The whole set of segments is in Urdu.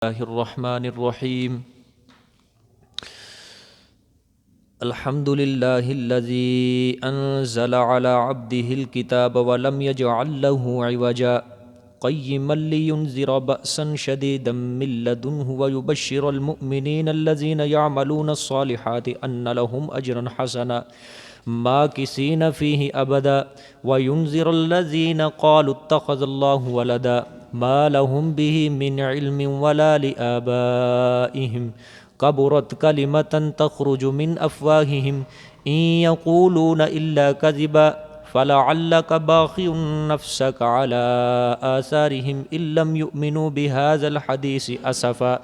الله الرحمن الرحيم الحمد لله الذي أنزل على عبده الكتاب ولم يجعل له عوجا قيما لينذر بأسا شديدا من لدنه ويبشر المؤمنين الذين يعملون الصالحات أن لهم أجرا حسنا ماكثين فيه أبدا وينذر الذين قالوا اتخذ الله ولدا ما لهم به من علم ولا لآبائهم كبرت كلمة تخرج من أفواههم إن يقولون إلا كذبا فلعلك باخع نفسك على آثارهم إن لم يؤمنوا بهذا الحديث أسفا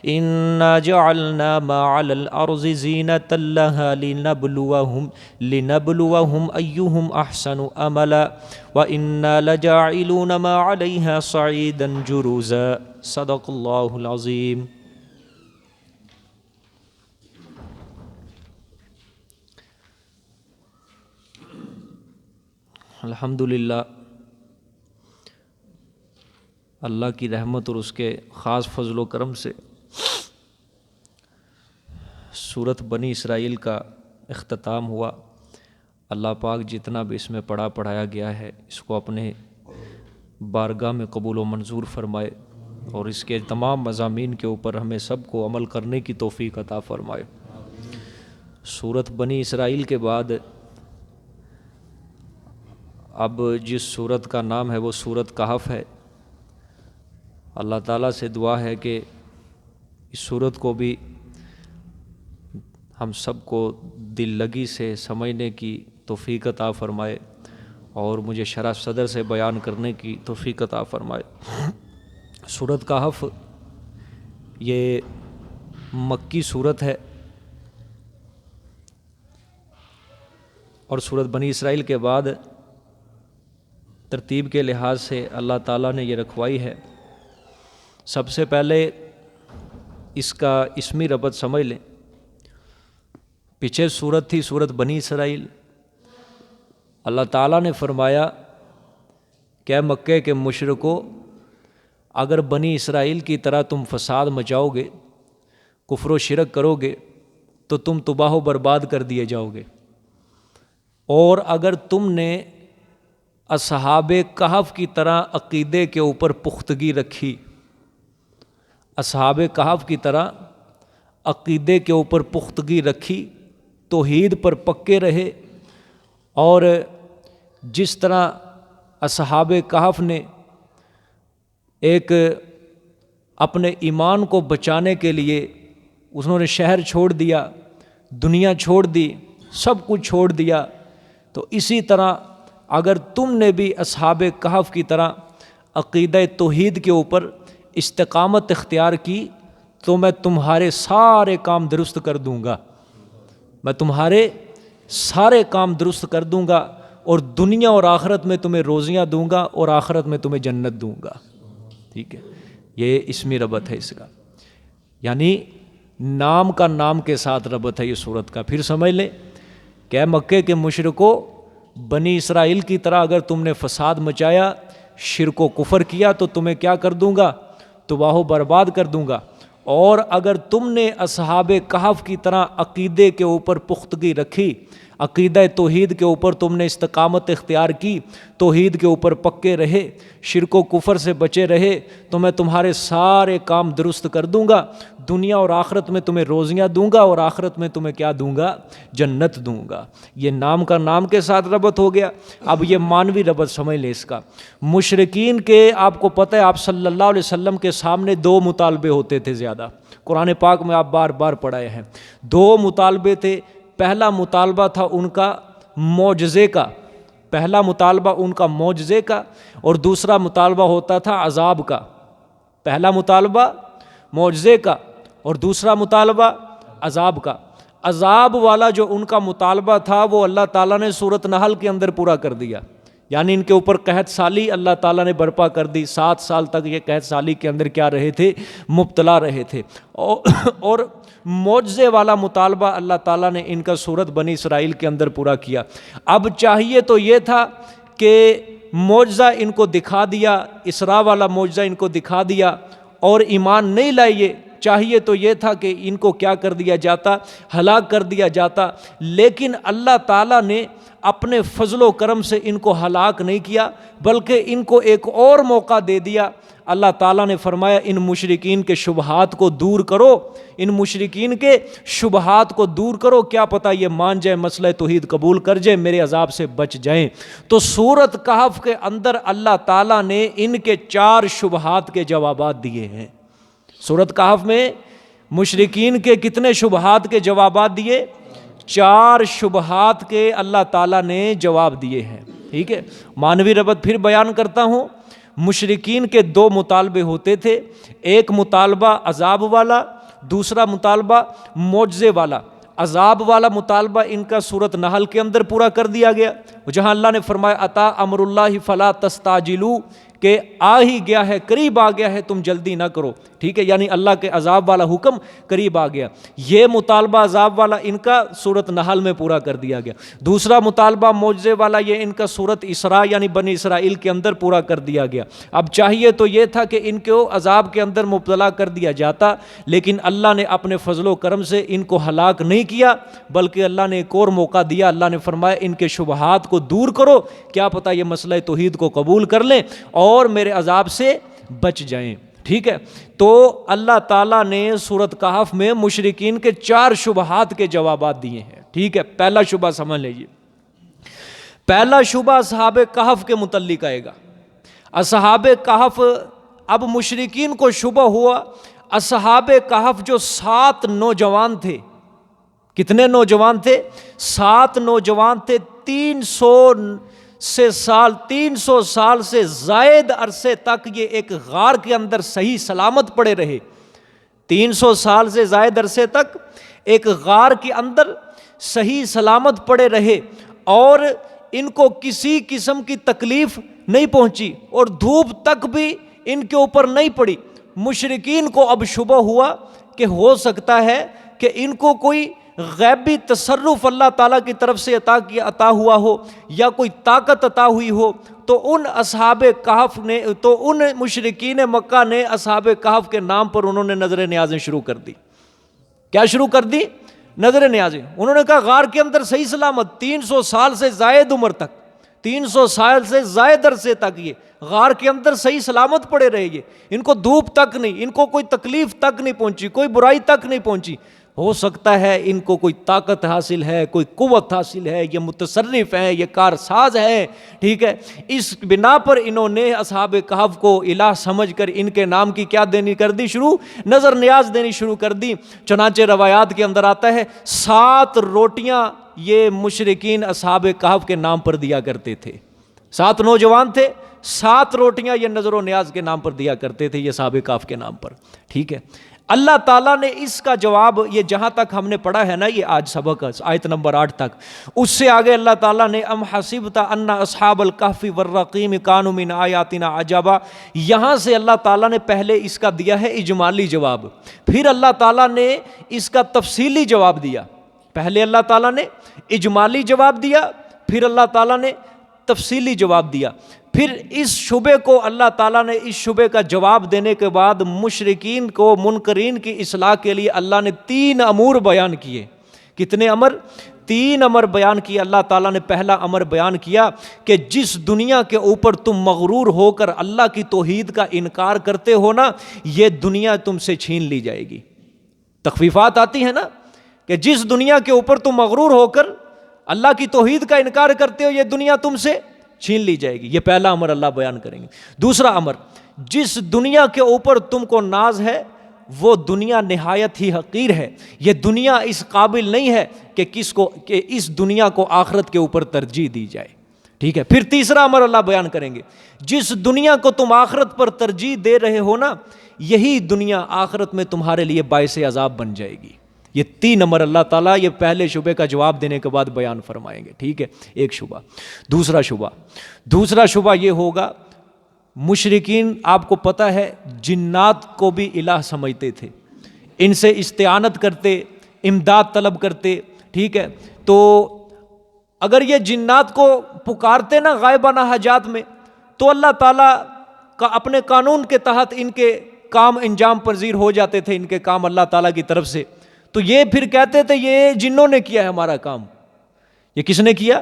إنا جعلنا ما على الأرض زينة لها لنبلوهم أيهم أحسن أملا وإنا لجاعلون ما عليها صعيدا جرزا صدق الله العظيم. الحمدللہ اللہ کی رحمت اور اس کے خاص فضل و کرم سے سورت بنی اسرائیل کا اختتام ہوا. اللہ پاک جتنا بھی اس میں پڑھایا گیا ہے اس کو اپنے بارگاہ میں قبول و منظور فرمائے اور اس کے تمام مضامین کے اوپر ہمیں سب کو عمل کرنے کی توفیق عطا فرمائے. سورت بنی اسرائیل کے بعد اب جس سورت کا نام ہے وہ سورت کہف ہے. اللہ تعالیٰ سے دعا ہے کہ اس سورت کو بھی ہم سب کو دل لگی سے سمجھنے کی توفیق عطا فرمائے اور مجھے شرح صدر سے بیان کرنے کی توفیق عطا فرمائے. سورت کہف یہ مکی سورت ہے اور سورت بنی اسرائیل کے بعد ترتیب کے لحاظ سے اللہ تعالیٰ نے یہ رکھوائی ہے. سب سے پہلے اس کا اسمی ربط سمجھ لیں. پیچھے سورت تھی سورت بنی اسرائیل. اللہ تعالیٰ نے فرمایا کہ اے مکے کے مشرکو اگر بنی اسرائیل کی طرح تم فساد مچاؤ گے کفر و شرک کرو گے تو تم تباہ و برباد کر دیے جاؤ گے. اور اگر تم نے اصحاب کہف کی طرح عقیدے کے اوپر پختگی رکھی اصحاب کہف کی طرح عقیدے کے اوپر پختگی رکھی توحید پر پکے رہے اور جس طرح اصحاب کہف نے ایک اپنے ایمان کو بچانے کے لیے انہوں نے شہر چھوڑ دیا دنیا چھوڑ دی سب کچھ چھوڑ دیا تو اسی طرح اگر تم نے بھی اصحاب کہف کی طرح عقیدہ توحید کے اوپر استقامت اختیار کی تو میں تمہارے سارے کام درست کر دوں گا. میں تمہارے سارے کام درست کر دوں گا اور دنیا اور آخرت میں تمہیں روزیاں دوں گا اور آخرت میں تمہیں جنت دوں گا. ٹھیک ہے, یہ اسمی ربط ہے اس کا, یعنی نام کا نام کے ساتھ ربط ہے یہ سورت کا. پھر سمجھ لیں کہ مکے کے مشرکو بنی اسرائیل کی طرح اگر تم نے فساد مچایا شرک و کفر کیا تو تمہیں کیا کر دوں گا, تباہ و برباد کر دوں گا. اور اگر تم نے اصحاب کہف کی طرح عقیدے کے اوپر پختگی رکھی عقیدہ توحید کے اوپر تم نے استقامت اختیار کی توحید کے اوپر پکے رہے شرک و کفر سے بچے رہے تو میں تمہارے سارے کام درست کر دوں گا. دنیا اور آخرت میں تمہیں روزیاں دوں گا اور آخرت میں تمہیں کیا دوں گا, جنت دوں گا. یہ نام کا نام کے ساتھ ربط ہو گیا. اب یہ مانوی ربط سمجھ لیں اس کا. مشرکین کے آپ کو پتہ ہے آپ صلی اللہ علیہ وسلم کے سامنے دو مطالبے ہوتے تھے زیادہ. قرآن پاک میں آپ بار بار پڑھائے ہیں. دو مطالبے تھے. پہلا مطالبہ تھا ان کا معجزے کا, پہلا مطالبہ ان کا معجزے کا اور دوسرا مطالبہ ہوتا تھا عذاب کا. پہلا مطالبہ معجزے کا اور دوسرا مطالبہ عذاب کا. عذاب والا جو ان کا مطالبہ تھا وہ اللہ تعالیٰ نے سورۃ نحل کے اندر پورا کر دیا. یعنی ان کے اوپر قحط سالی اللہ تعالیٰ نے برپا کر دی. 7 سال تک یہ قحط سالی کے اندر کیا رہے تھے, مبتلا رہے تھے. اور معجزے والا مطالبہ اللہ تعالیٰ نے ان کا سورت بنی اسرائیل کے اندر پورا کیا. اب چاہیے تو یہ تھا کہ معجزہ ان کو دکھا دیا, اسراء والا معجزہ ان کو دکھا دیا اور ایمان نہیں لائے، چاہیے تو یہ تھا کہ ان کو کیا کر دیا جاتا، ہلاک کر دیا جاتا، لیکن اللہ تعالیٰ نے اپنے فضل و کرم سے ان کو ہلاک نہیں کیا، بلکہ ان کو ایک اور موقع دے دیا۔ اللہ تعالیٰ نے فرمایا ان مشرکین کے شبہات کو دور کرو، ان مشرکین کے شبہات کو دور کرو، کیا پتہ یہ مان جائے، مسئلہ توحید قبول کر جائے، میرے عذاب سے بچ جائیں۔ تو سورۃ کہف کے اندر اللہ تعالیٰ نے ان کے 4 شبہات کے جوابات دیے ہیں۔ سورۃ کہف میں مشرکین کے کتنے شبہات کے جوابات دیے؟ 4 شبہات کے اللہ تعالیٰ نے جواب دیے ہیں، ٹھیک ہے۔ معنوی ربط پھر بیان کرتا ہوں۔ مشرکین کے 2 مطالبے ہوتے تھے، ایک مطالبہ عذاب والا، دوسرا مطالبہ معجزے والا۔ عذاب والا مطالبہ ان کا سورۃ نحل کے اندر پورا کر دیا گیا، جہاں اللہ نے فرمایا اتا امر اللہ فلا تستعجلوا، کہ آ ہی گیا ہے، قریب آ گیا ہے، تم جلدی نہ کرو، ٹھیک ہے، یعنی اللہ کے عذاب والا حکم قریب آ گیا۔ یہ مطالبہ عذاب والا ان کا سورۃ نحل میں پورا کر دیا گیا۔ دوسرا مطالبہ معجزے والا یہ ان کا سورۃ اسراء یعنی بنی اسرائیل کے اندر پورا کر دیا گیا۔ اب چاہیے تو یہ تھا کہ ان کو عذاب کے اندر مبتلا کر دیا جاتا، لیکن اللہ نے اپنے فضل و کرم سے ان کو ہلاک نہیں کیا، بلکہ اللہ نے ایک اور موقع دیا۔ اللہ نے فرمایا ان کے شبہات کو دور کرو، کیا پتہ یہ مسئلہ توحید کو قبول کر لیں اور میرے عذاب سے بچ جائیں، ٹھیک ہے۔ تو اللہ تعالیٰ نے سورۃ کہف میں مشرکین کے 4 شبہات کے جوابات دیے ہیں، ٹھیک ہے۔ پہلا شبہ سمجھ لیجیے، پہلا شبہ اصحاب کہف کے متعلق آئے گا۔ اصحاب کہف، اب مشرکین کو شبہ ہوا، اصحاب کہف جو 7 نوجوان تھے، کتنے نوجوان تھے؟ 7 نوجوان تھے، 300 سال سے زائد عرصے تک یہ ایک غار کے اندر صحیح سلامت پڑے رہے۔ 300 سال سے زائد عرصے تک ایک غار کے اندر صحیح سلامت پڑے رہے، اور ان کو کسی قسم کی تکلیف نہیں پہنچی، اور دھوپ تک بھی ان کے اوپر نہیں پڑی۔ مشرکین کو اب شبہ ہوا کہ ہو سکتا ہے کہ ان کو کوئی غیبی تصرف اللہ تعالیٰ کی طرف سے عطا ہوا ہو، یا کوئی طاقت عطا ہوئی ہو۔ تو ان اصحاب کہف نے، تو ان مشرکین مکہ نے اصحاب کہف کے نام پر انہوں نے نظر نیازیں شروع کر دی۔ کیا شروع کر دی؟ نظر نیازیں۔ انہوں نے کہا غار کے اندر صحیح سلامت 300 سال سے زائد عمر تک، 300 سال سے زائد عرصے تک یہ غار کے اندر صحیح سلامت پڑے رہے، یہ ان کو دھوپ تک نہیں، ان کو کوئی تکلیف تک نہیں پہنچی، کوئی برائی تک نہیں پہنچی۔ ہو سکتا ہے ان کو کوئی طاقت حاصل ہے، کوئی قوت حاصل ہے، یہ متصرف ہیں، یہ کارساز ہے، ٹھیک ہے۔ اس بنا پر انہوں نے اصحاب کہف کو الہ سمجھ کر ان کے نام کی کیا دینی کر دی؟ شروع، نظر نیاز دینی شروع کر دی۔ چنانچہ روایات کے اندر آتا ہے 7 روٹیاں یہ مشرکین اصحاب کہف کے نام پر دیا کرتے تھے۔ 7 نوجوان تھے، 7 روٹیاں یہ نظر و نیاز کے نام پر دیا کرتے تھے، یہ اصحاب کہف کے نام پر، ٹھیک ہے۔ اللہ تعالیٰ نے اس کا جواب، یہ جہاں تک ہم نے پڑھا ہے نا، یہ آج سبق آیت نمبر 8 تک، اس سے آگے اللہ تعالیٰ نے ام حسبت ان اصحاب الکہف والرقیم کانوا من آیاتنا عجبا، یہاں سے اللہ تعالیٰ نے پہلے اس کا دیا ہے اجمالی جواب، پھر اللہ تعالیٰ نے اس کا تفصیلی جواب دیا۔ پہلے اللہ تعالیٰ نے اجمالی جواب دیا، پھر اللہ تعالیٰ نے تفصیلی جواب دیا۔ پھر اس شبے کو اللہ تعالیٰ نے، اس شبے کا جواب دینے کے بعد مشرکین کو، منکرین کی اصلاح کے لیے اللہ نے 3 امور بیان کیے۔ کتنے امر؟ 3 امر بیان کیے اللہ تعالیٰ نے۔ پہلا امر بیان کیا کہ جس دنیا کے اوپر تم مغرور ہو کر اللہ کی توحید کا انکار کرتے ہو نا، یہ دنیا تم سے چھین لی جائے گی۔ تخفیفات آتی ہیں نا، کہ جس دنیا کے اوپر تم مغرور ہو کر اللہ کی توحید کا انکار کرتے ہو، یہ دنیا تم سے چھین لی جائے گی۔ یہ پہلا امر اللہ بیان کریں گے۔ دوسرا امر، جس دنیا کے اوپر تم کو ناز ہے وہ دنیا نہایت ہی حقیر ہے، یہ دنیا اس قابل نہیں ہے کہ اس دنیا کو آخرت کے اوپر ترجیح دی جائے، ٹھیک ہے۔ پھر تیسرا امر اللہ بیان کریں گے، جس دنیا کو تم آخرت پر ترجیح دے رہے ہو نا، یہی دنیا آخرت میں تمہارے لیے باعث عذاب بن جائے گی۔ یہ 3 امر اللہ تعالیٰ یہ پہلے شبے کا جواب دینے کے بعد بیان فرمائیں گے، ٹھیک ہے۔ ایک شبہ۔ دوسرا شبہ یہ ہوگا، مشرکین آپ کو پتہ ہے جنات کو بھی الہ سمجھتے تھے، ان سے استعانت کرتے، امداد طلب کرتے، ٹھیک ہے۔ تو اگر یہ جنات کو پکارتے نا غائبانہ حاجات میں، تو اللہ تعالیٰ کا اپنے قانون کے تحت ان کے کام انجام پذیر ہو جاتے تھے ان کے کام اللہ تعالیٰ کی طرف سے، تو یہ پھر کہتے تھے یہ جنوں نے کیا ہے ہمارا کام۔ یہ کس نے کیا؟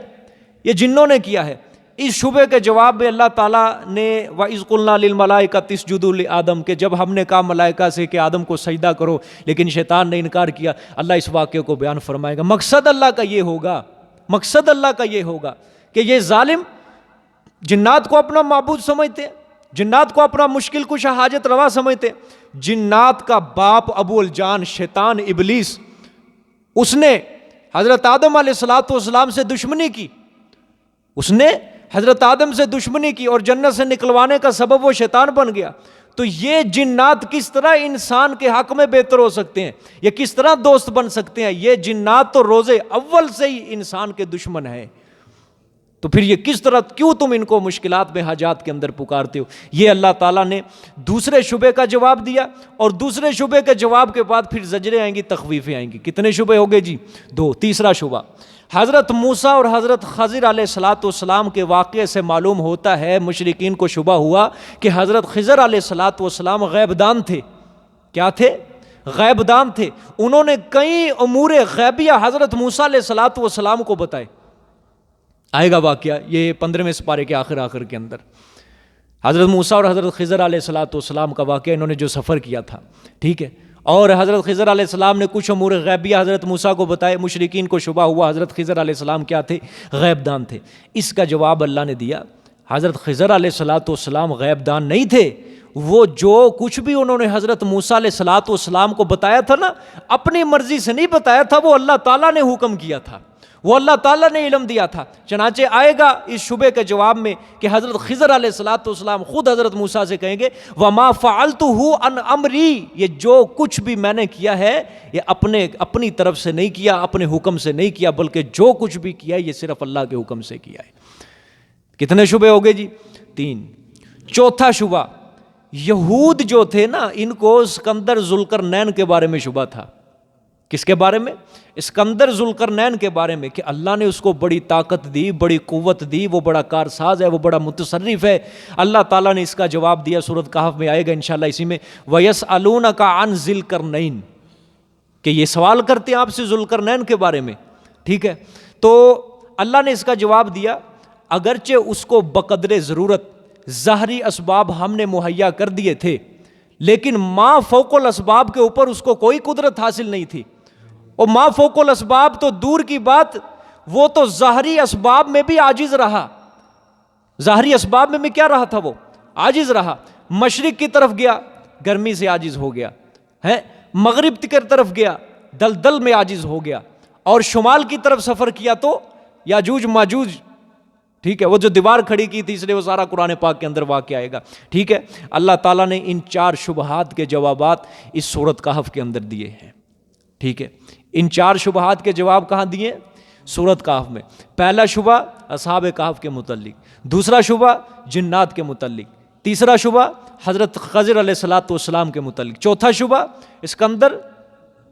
یہ جنوں نے کیا ہے۔ اس شبے کے جواب میں اللہ تعالیٰ نے وَإِذْ قُلْنَا لِلْمَلَائِكَةِ اسْجُدُوا لِآدَمَ کہ جب ہم نے کہا ملائکہ سے کہ آدم کو سجدہ کرو لیکن شیطان نے انکار کیا، اللہ اس واقعے کو بیان فرمائے گا۔ مقصد اللہ کا یہ ہوگا، مقصد اللہ کا یہ ہوگا کہ یہ ظالم جنات کو اپنا معبود سمجھتے، جنات کو اپنا مشکل کشا حاجت روا سمجھتے۔ جنات کا باپ ابو الجان شیطان ابلیس، اس نے حضرت آدم علیہ السلام سے دشمنی کی، اس نے حضرت آدم سے دشمنی کی اور جنت سے نکلوانے کا سبب وہ شیطان بن گیا۔ تو یہ جنات کس طرح انسان کے حق میں بہتر ہو سکتے ہیں، یہ کس طرح دوست بن سکتے ہیں؟ یہ جنات تو روز اول سے ہی انسان کے دشمن ہیں، تو پھر یہ کس طرح، کیوں تم ان کو مشکلات میں حاجات کے اندر پکارتے ہو؟ یہ اللہ تعالیٰ نے دوسرے شبے کا جواب دیا، اور دوسرے شبے کے جواب کے بعد پھر زجریں آئیں گی، تخویفیں آئیں گی۔ کتنے شبے ہو گئے جی؟ 2۔ تیسرا شبہ، حضرت موسیٰ اور حضرت خضر علیہ السلام کے واقعے سے معلوم ہوتا ہے مشرکین کو شبہ ہوا کہ حضرت خضر علیہ السلام غیب دان تھے۔ کیا تھے؟ غیب دان تھے۔ انہوں نے کئی امور غیبیہ حضرت موسیٰ علیہ السلام کو بتائے۔ آئے گا واقعہ یہ 15ویں سپارے کے آخر کے اندر، حضرت موسیٰ اور حضرت خضر علیہ السلام کا واقعہ، انہوں نے جو سفر کیا تھا، ٹھیک ہے، اور حضرت خضر علیہ السلام نے کچھ امور غیبیہ حضرت موسیٰ کو بتائے۔ مشرکین کو شبہ ہوا حضرت خضر علیہ السلام کیا تھے؟ غیب دان تھے۔ اس کا جواب اللہ نے دیا، حضرت خضر علیہ السلام غیب دان نہیں تھے، وہ جو کچھ بھی انہوں نے حضرت موسیٰ علیہ السلام کو بتایا تھا نا، اپنی مرضی سے نہیں بتایا تھا، وہ اللہ تعالیٰ نے حکم کیا تھا، وہ اللہ تعالیٰ نے علم دیا تھا۔ چنانچہ آئے گا اس شبے کے جواب میں کہ حضرت خضر علیہ السلام خود حضرت موسیٰ سے کہیں گے وَمَا فَعَلْتُهُ عَنْ أَمْرِي، یہ جو کچھ بھی میں نے کیا ہے یہ اپنی طرف سے نہیں کیا، اپنے حکم سے نہیں کیا، بلکہ جو کچھ بھی کیا یہ صرف اللہ کے حکم سے کیا ہے۔ کتنے شبے ہو گئے جی؟ 3۔ چوتھا شبہ، یہود جو تھے نا، ان کو اسکندر ذوالقرنین کے بارے میں شبہ تھا۔ کس کے بارے میں؟ اسکندر ذوالقرنین کے بارے میں، کہ اللہ نے اس کو بڑی طاقت دی، بڑی قوت دی، وہ بڑا کارساز ہے، وہ بڑا متصرف ہے۔ اللہ تعالیٰ نے اس کا جواب دیا، سورۃ کہف میں آئے گا انشاءاللہ اسی میں، وَيَسْأَلُونَكَ عَنْ ذِي الْقَرْنَيْنِ، کہ یہ سوال کرتے ہیں آپ سے ذوالقرنین کے بارے میں، ٹھیک ہے۔ تو اللہ نے اس کا جواب دیا، اگرچہ اس کو بقدر ضرورت ظاہری اسباب ہم نے مہیا کر دیے تھے، لیکن ما فوق الاسباب کے اوپر اس کو کوئی قدرت حاصل نہیں تھی۔ اور ما فوق الاسباب تو دور کی بات، وہ تو ظاہری اسباب میں بھی عاجز رہا۔ ظاہری اسباب میں بھی کیا رہا تھا؟ وہ عاجز رہا۔ مشرق کی طرف گیا، گرمی سے عاجز ہو گیا ہے، مغرب کی طرف گیا، دلدل میں عاجز ہو گیا، اور شمال کی طرف سفر کیا تو یاجوج ماجوج، ٹھیک ہے، وہ جو دیوار کھڑی کی تھی، اس لیے وہ سارا قرآن پاک کے اندر واقع آئے گا، ٹھیک ہے۔ اللہ تعالیٰ نے ان 4 شبہات کے جوابات اس سورۃ کہف کے اندر دیے ہیں، ٹھیک ہے۔ ان 4 شبہات کے جواب کہاں دیے؟ سورۃ کہف میں۔ پہلا شبہ اصحاب کہف کے متعلق، دوسرا شبہ جنات کے متعلق، تیسرا شبہ حضرت خضر علیہ السلام کے متعلق، چوتھا شبہ اسکندر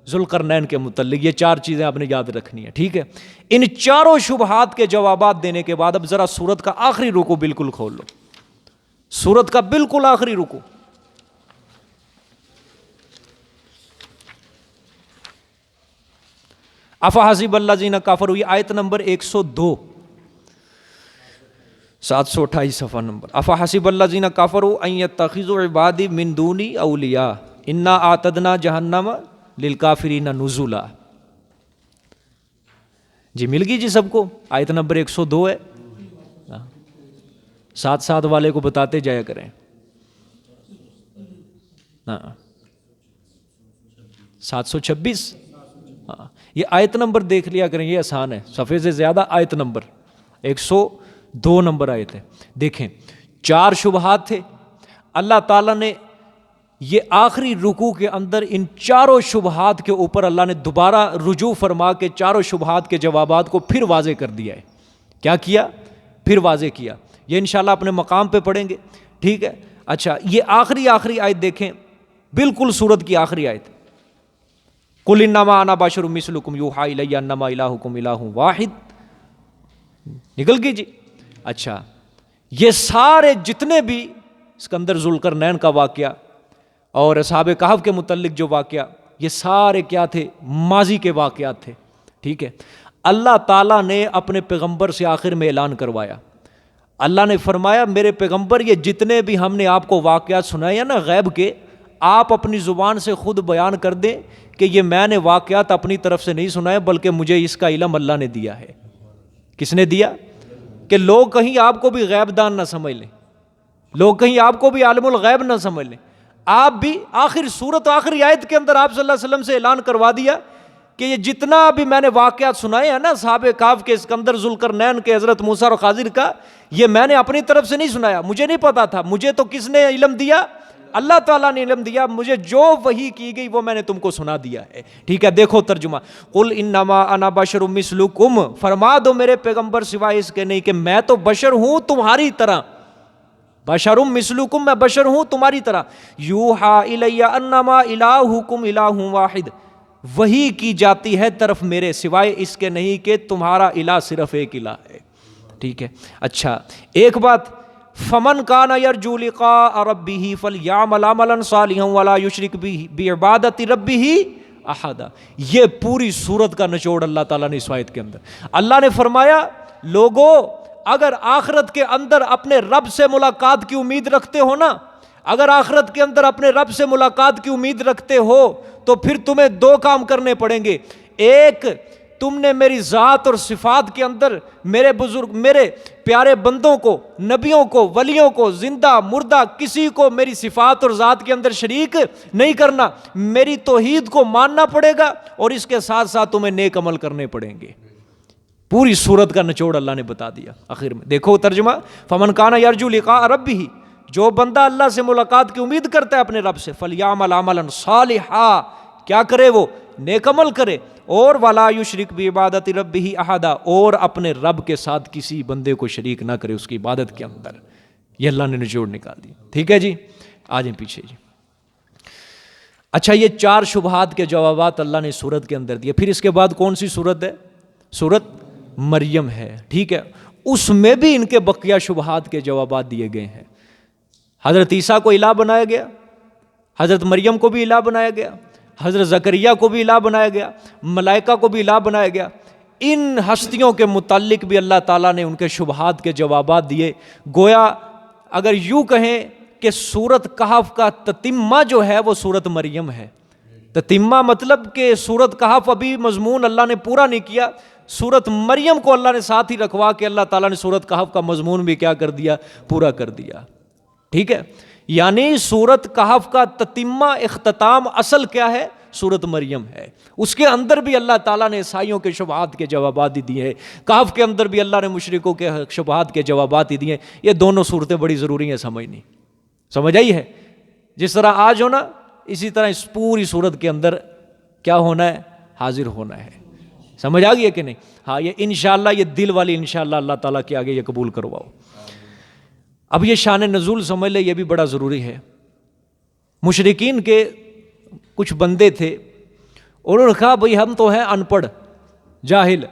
ذوالقرنین کے متعلق۔ یہ 4 چیزیں آپ نے یاد رکھنی ہے، ٹھیک ہے۔ ان 4 شبہات کے جوابات دینے کے بعد اب ذرا سورت کا آخری رکوع بالکل کھول لو، سورت کا بالکل آخری رکوع۔ افحسب الذین کفروا، یہ آیت نمبر 102، 728 صفحہ نمبر۔ افحسب الذین کفروا ان یتخذوا عبادی من دونی اولیاء انا اعتدنا جہنم للکافرین نزلا۔ جی مل گئی جی سب کو؟ آیت نمبر 102 ہے، ساتھ والے کو بتاتے جایا کریں۔ 726، ہاں یہ آیت نمبر دیکھ لیا کریں، یہ آسان ہے، صفحے سے زیادہ آیت نمبر 102 نمبر آیت ہے۔ دیکھیں 4 شبہات تھے، اللہ تعالیٰ نے یہ آخری رکوع کے اندر ان 4 شبہات کے اوپر اللہ نے دوبارہ رجوع فرما کے 4 شبہات کے جوابات کو پھر واضح کر دیا ہے۔ کیا کیا؟ پھر واضح کیا۔ یہ انشاءاللہ اپنے مقام پہ پڑھیں گے، ٹھیک ہے۔ اچھا یہ آخری آیت دیکھیں، بالکل سورت کی آخری آیت، قُلْ إِنَّمَا أَنَا بَشَرٌ مِثْلُكُمْ يُوحَىٰ إِلَيَّ أَنَّمَا إِلَٰهُكُمْ إِلَٰهٌ وَاحِدٌ، نکل گئی جی۔ اچھا یہ سارے جتنے بھی اسکندر ذوالقرنین کا واقعہ اور اصحاب کہف کے متعلق جو واقعہ، یہ سارے کیا تھے؟ ماضی کے واقعات تھے، ٹھیک ہے۔ اللہ تعالیٰ نے اپنے پیغمبر سے آخر میں اعلان کروایا، اللہ نے فرمایا میرے پیغمبر یہ جتنے بھی ہم نے آپ کو واقعات سنائے ہیں نا غیب کے، آپ اپنی زبان سے خود بیان کر دیں کہ یہ میں نے واقعات اپنی طرف سے نہیں سنائے، بلکہ مجھے اس کا علم اللہ نے دیا ہے۔ کس نے دیا؟ کہ لوگ کہیں آپ کو بھی غیب دان نہ سمجھ لیں، لوگ کہیں آپ کو بھی عالم الغیب نہ سمجھ لیں، آپ بھی آخر سورت آخری آیت کے اندر آپ صلی اللہ علیہ وسلم سے اعلان کروا دیا کہ یہ جتنا بھی میں نے واقعات سنائے ہیں نا اصحاب کہف کے، اسکندر ذوالقرنین کے، حضرت موسیٰ اور خضر کا، یہ میں نے اپنی طرف سے نہیں سنایا، مجھے نہیں پتا تھا، مجھے تو کس نے علم دیا؟ اللہ تعالیٰ نے علم دیا، مجھے جو وحی کی گئی وہ میں نے تم کو سنا دیا ہے، ٹھیک ہے۔ دیکھو ترجمہ، قل انما انا بشر مثلکم، فرما دو میرے پیغمبر سوائے اس کے نہیں کہ میں تو بشر ہوں تمہاری طرح، بشر مثلکم، میں بشر ہوں تمہاری طرح، یوحا الی انما الہکم الہ واحد، وحی کی جاتی ہے طرف میرے سوائے اس کے نہیں کہ تمہارا الہ صرف ایک الہ ہے، ٹھیک ہے۔ اچھا ایک بات، فمن کان یرجو لقاء ربہ فلیعمل عملا صالحا ولا یشرک بعبادۃ ربہ احدا، یہ پوری سورت کا نچوڑ اللہ تعالیٰ نے اس آیت کے اندر۔ اللہ نے فرمایا لوگو اگر آخرت کے اندر اپنے رب سے ملاقات کی امید رکھتے ہو نا، اگر آخرت کے اندر اپنے رب سے ملاقات کی امید رکھتے ہو تو پھر تمہیں دو کام کرنے پڑیں گے، ایک تم نے میری ذات اور صفات کے اندر میرے بزرگ، میرے پیارے بندوں کو، نبیوں کو، ولیوں کو، زندہ مردہ کسی کو میری صفات اور ذات کے اندر شریک نہیں کرنا، میری توحید کو ماننا پڑے گا، اور اس کے ساتھ ساتھ تمہیں نیک عمل کرنے پڑیں گے۔ پوری سورت کا نچوڑ اللہ نے بتا دیا آخر میں۔ دیکھو ترجمہ، فمن کان یرجو لقاء ربہ، جو بندہ اللہ سے ملاقات کی امید کرتا ہے اپنے رب سے، فلیعمل عملا صالحا، کیا کرے وہ؟ نیک عمل کرے، اور ولا یشرک بعبادۃ ربہ احدا، اور اپنے رب کے ساتھ کسی بندے کو شریک نہ کرے اس کی عبادت کے اندر۔ یہ اللہ نے نچوڑ نکال دی، ٹھیک ہے جی۔ آ جائیں پیچھے جی۔ اچھا یہ 4 شبہات کے جوابات اللہ نے سورت کے اندر دیے، پھر اس کے بعد کون سی سورت ہے؟ سورت مریم ہے، ٹھیک ہے۔ اس میں بھی ان کے بقیہ شبہات کے جوابات دیے گئے ہیں۔ حضرت عیسیٰ کو الہ بنایا گیا، حضرت مریم کو بھی الہ بنایا گیا، حضرت زکریا کو بھی الہ بنایا گیا، ملائکہ کو بھی الہ بنایا گیا۔ ان ہستیوں کے متعلق بھی اللہ تعالیٰ نے ان کے شبہات کے جوابات دیے۔ گویا اگر یوں کہیں کہ سورت کہف کا تتمہ جو ہے وہ سورت مریم ہے۔ تتمہ مطلب کہ سورت کہف ابھی مضمون اللہ نے پورا نہیں کیا، سورت مریم کو اللہ نے ساتھ ہی رکھوا کے اللہ تعالیٰ نے سورت کہف کا مضمون بھی کیا کر دیا؟ پورا کر دیا، ٹھیک ہے۔ یعنی سورت کہف کا تتمہ، اختتام اصل کیا ہے؟ سورت مریم ہے۔ اس کے اندر بھی اللہ تعالیٰ نے عیسائیوں کے شبہات کے جوابات ہی دیے ہیں، کہف کے اندر بھی اللہ نے مشرکوں کے شبہات کے جوابات ہی دیے ہیں۔ یہ دونوں صورتیں بڑی ضروری ہیں سمجھنی، سمجھ آئی ہے؟ جس طرح آج ہونا اسی طرح اس پوری صورت کے اندر کیا ہونا ہے؟ حاضر ہونا ہے۔ سمجھ آ گئی ہے کہ نہیں؟ ہاں، یہ انشاءاللہ، یہ دل والی انشاءاللہ اللہ تعالیٰ کے آگے یہ قبول کرواؤ۔ اب یہ شان نزول سمجھ لے، یہ بھی بڑا ضروری ہے۔ مشرکین کے کچھ بندے تھے، انہوں نے کہا بھئی ہم تو ہیں ان پڑھ، جاہل،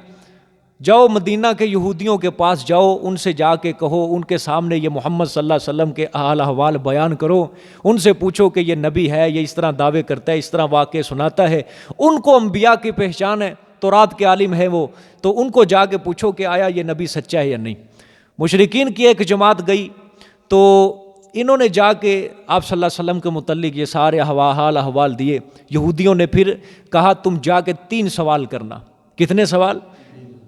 جاؤ مدینہ کے یہودیوں کے پاس جاؤ، ان سے جا کے کہو، ان کے سامنے یہ محمد صلی اللہ علیہ وسلم کے حال احوال بیان کرو، ان سے پوچھو کہ یہ نبی ہے، یہ اس طرح دعوے کرتا ہے، اس طرح واقعے سناتا ہے، ان کو انبیاء کی پہچان ہے، تورات کے عالم ہے وہ، تو ان کو جا کے پوچھو کہ آیا یہ نبی سچا ہے یا نہیں۔ مشرکین کی ایک جماعت گئی، تو انہوں نے جا کے آپ صلی اللہ علیہ وسلم کے متعلق یہ سارے حال احوال دیے۔ یہودیوں نے پھر کہا تم جا کے 3 سوال کرنا۔ کتنے سوال؟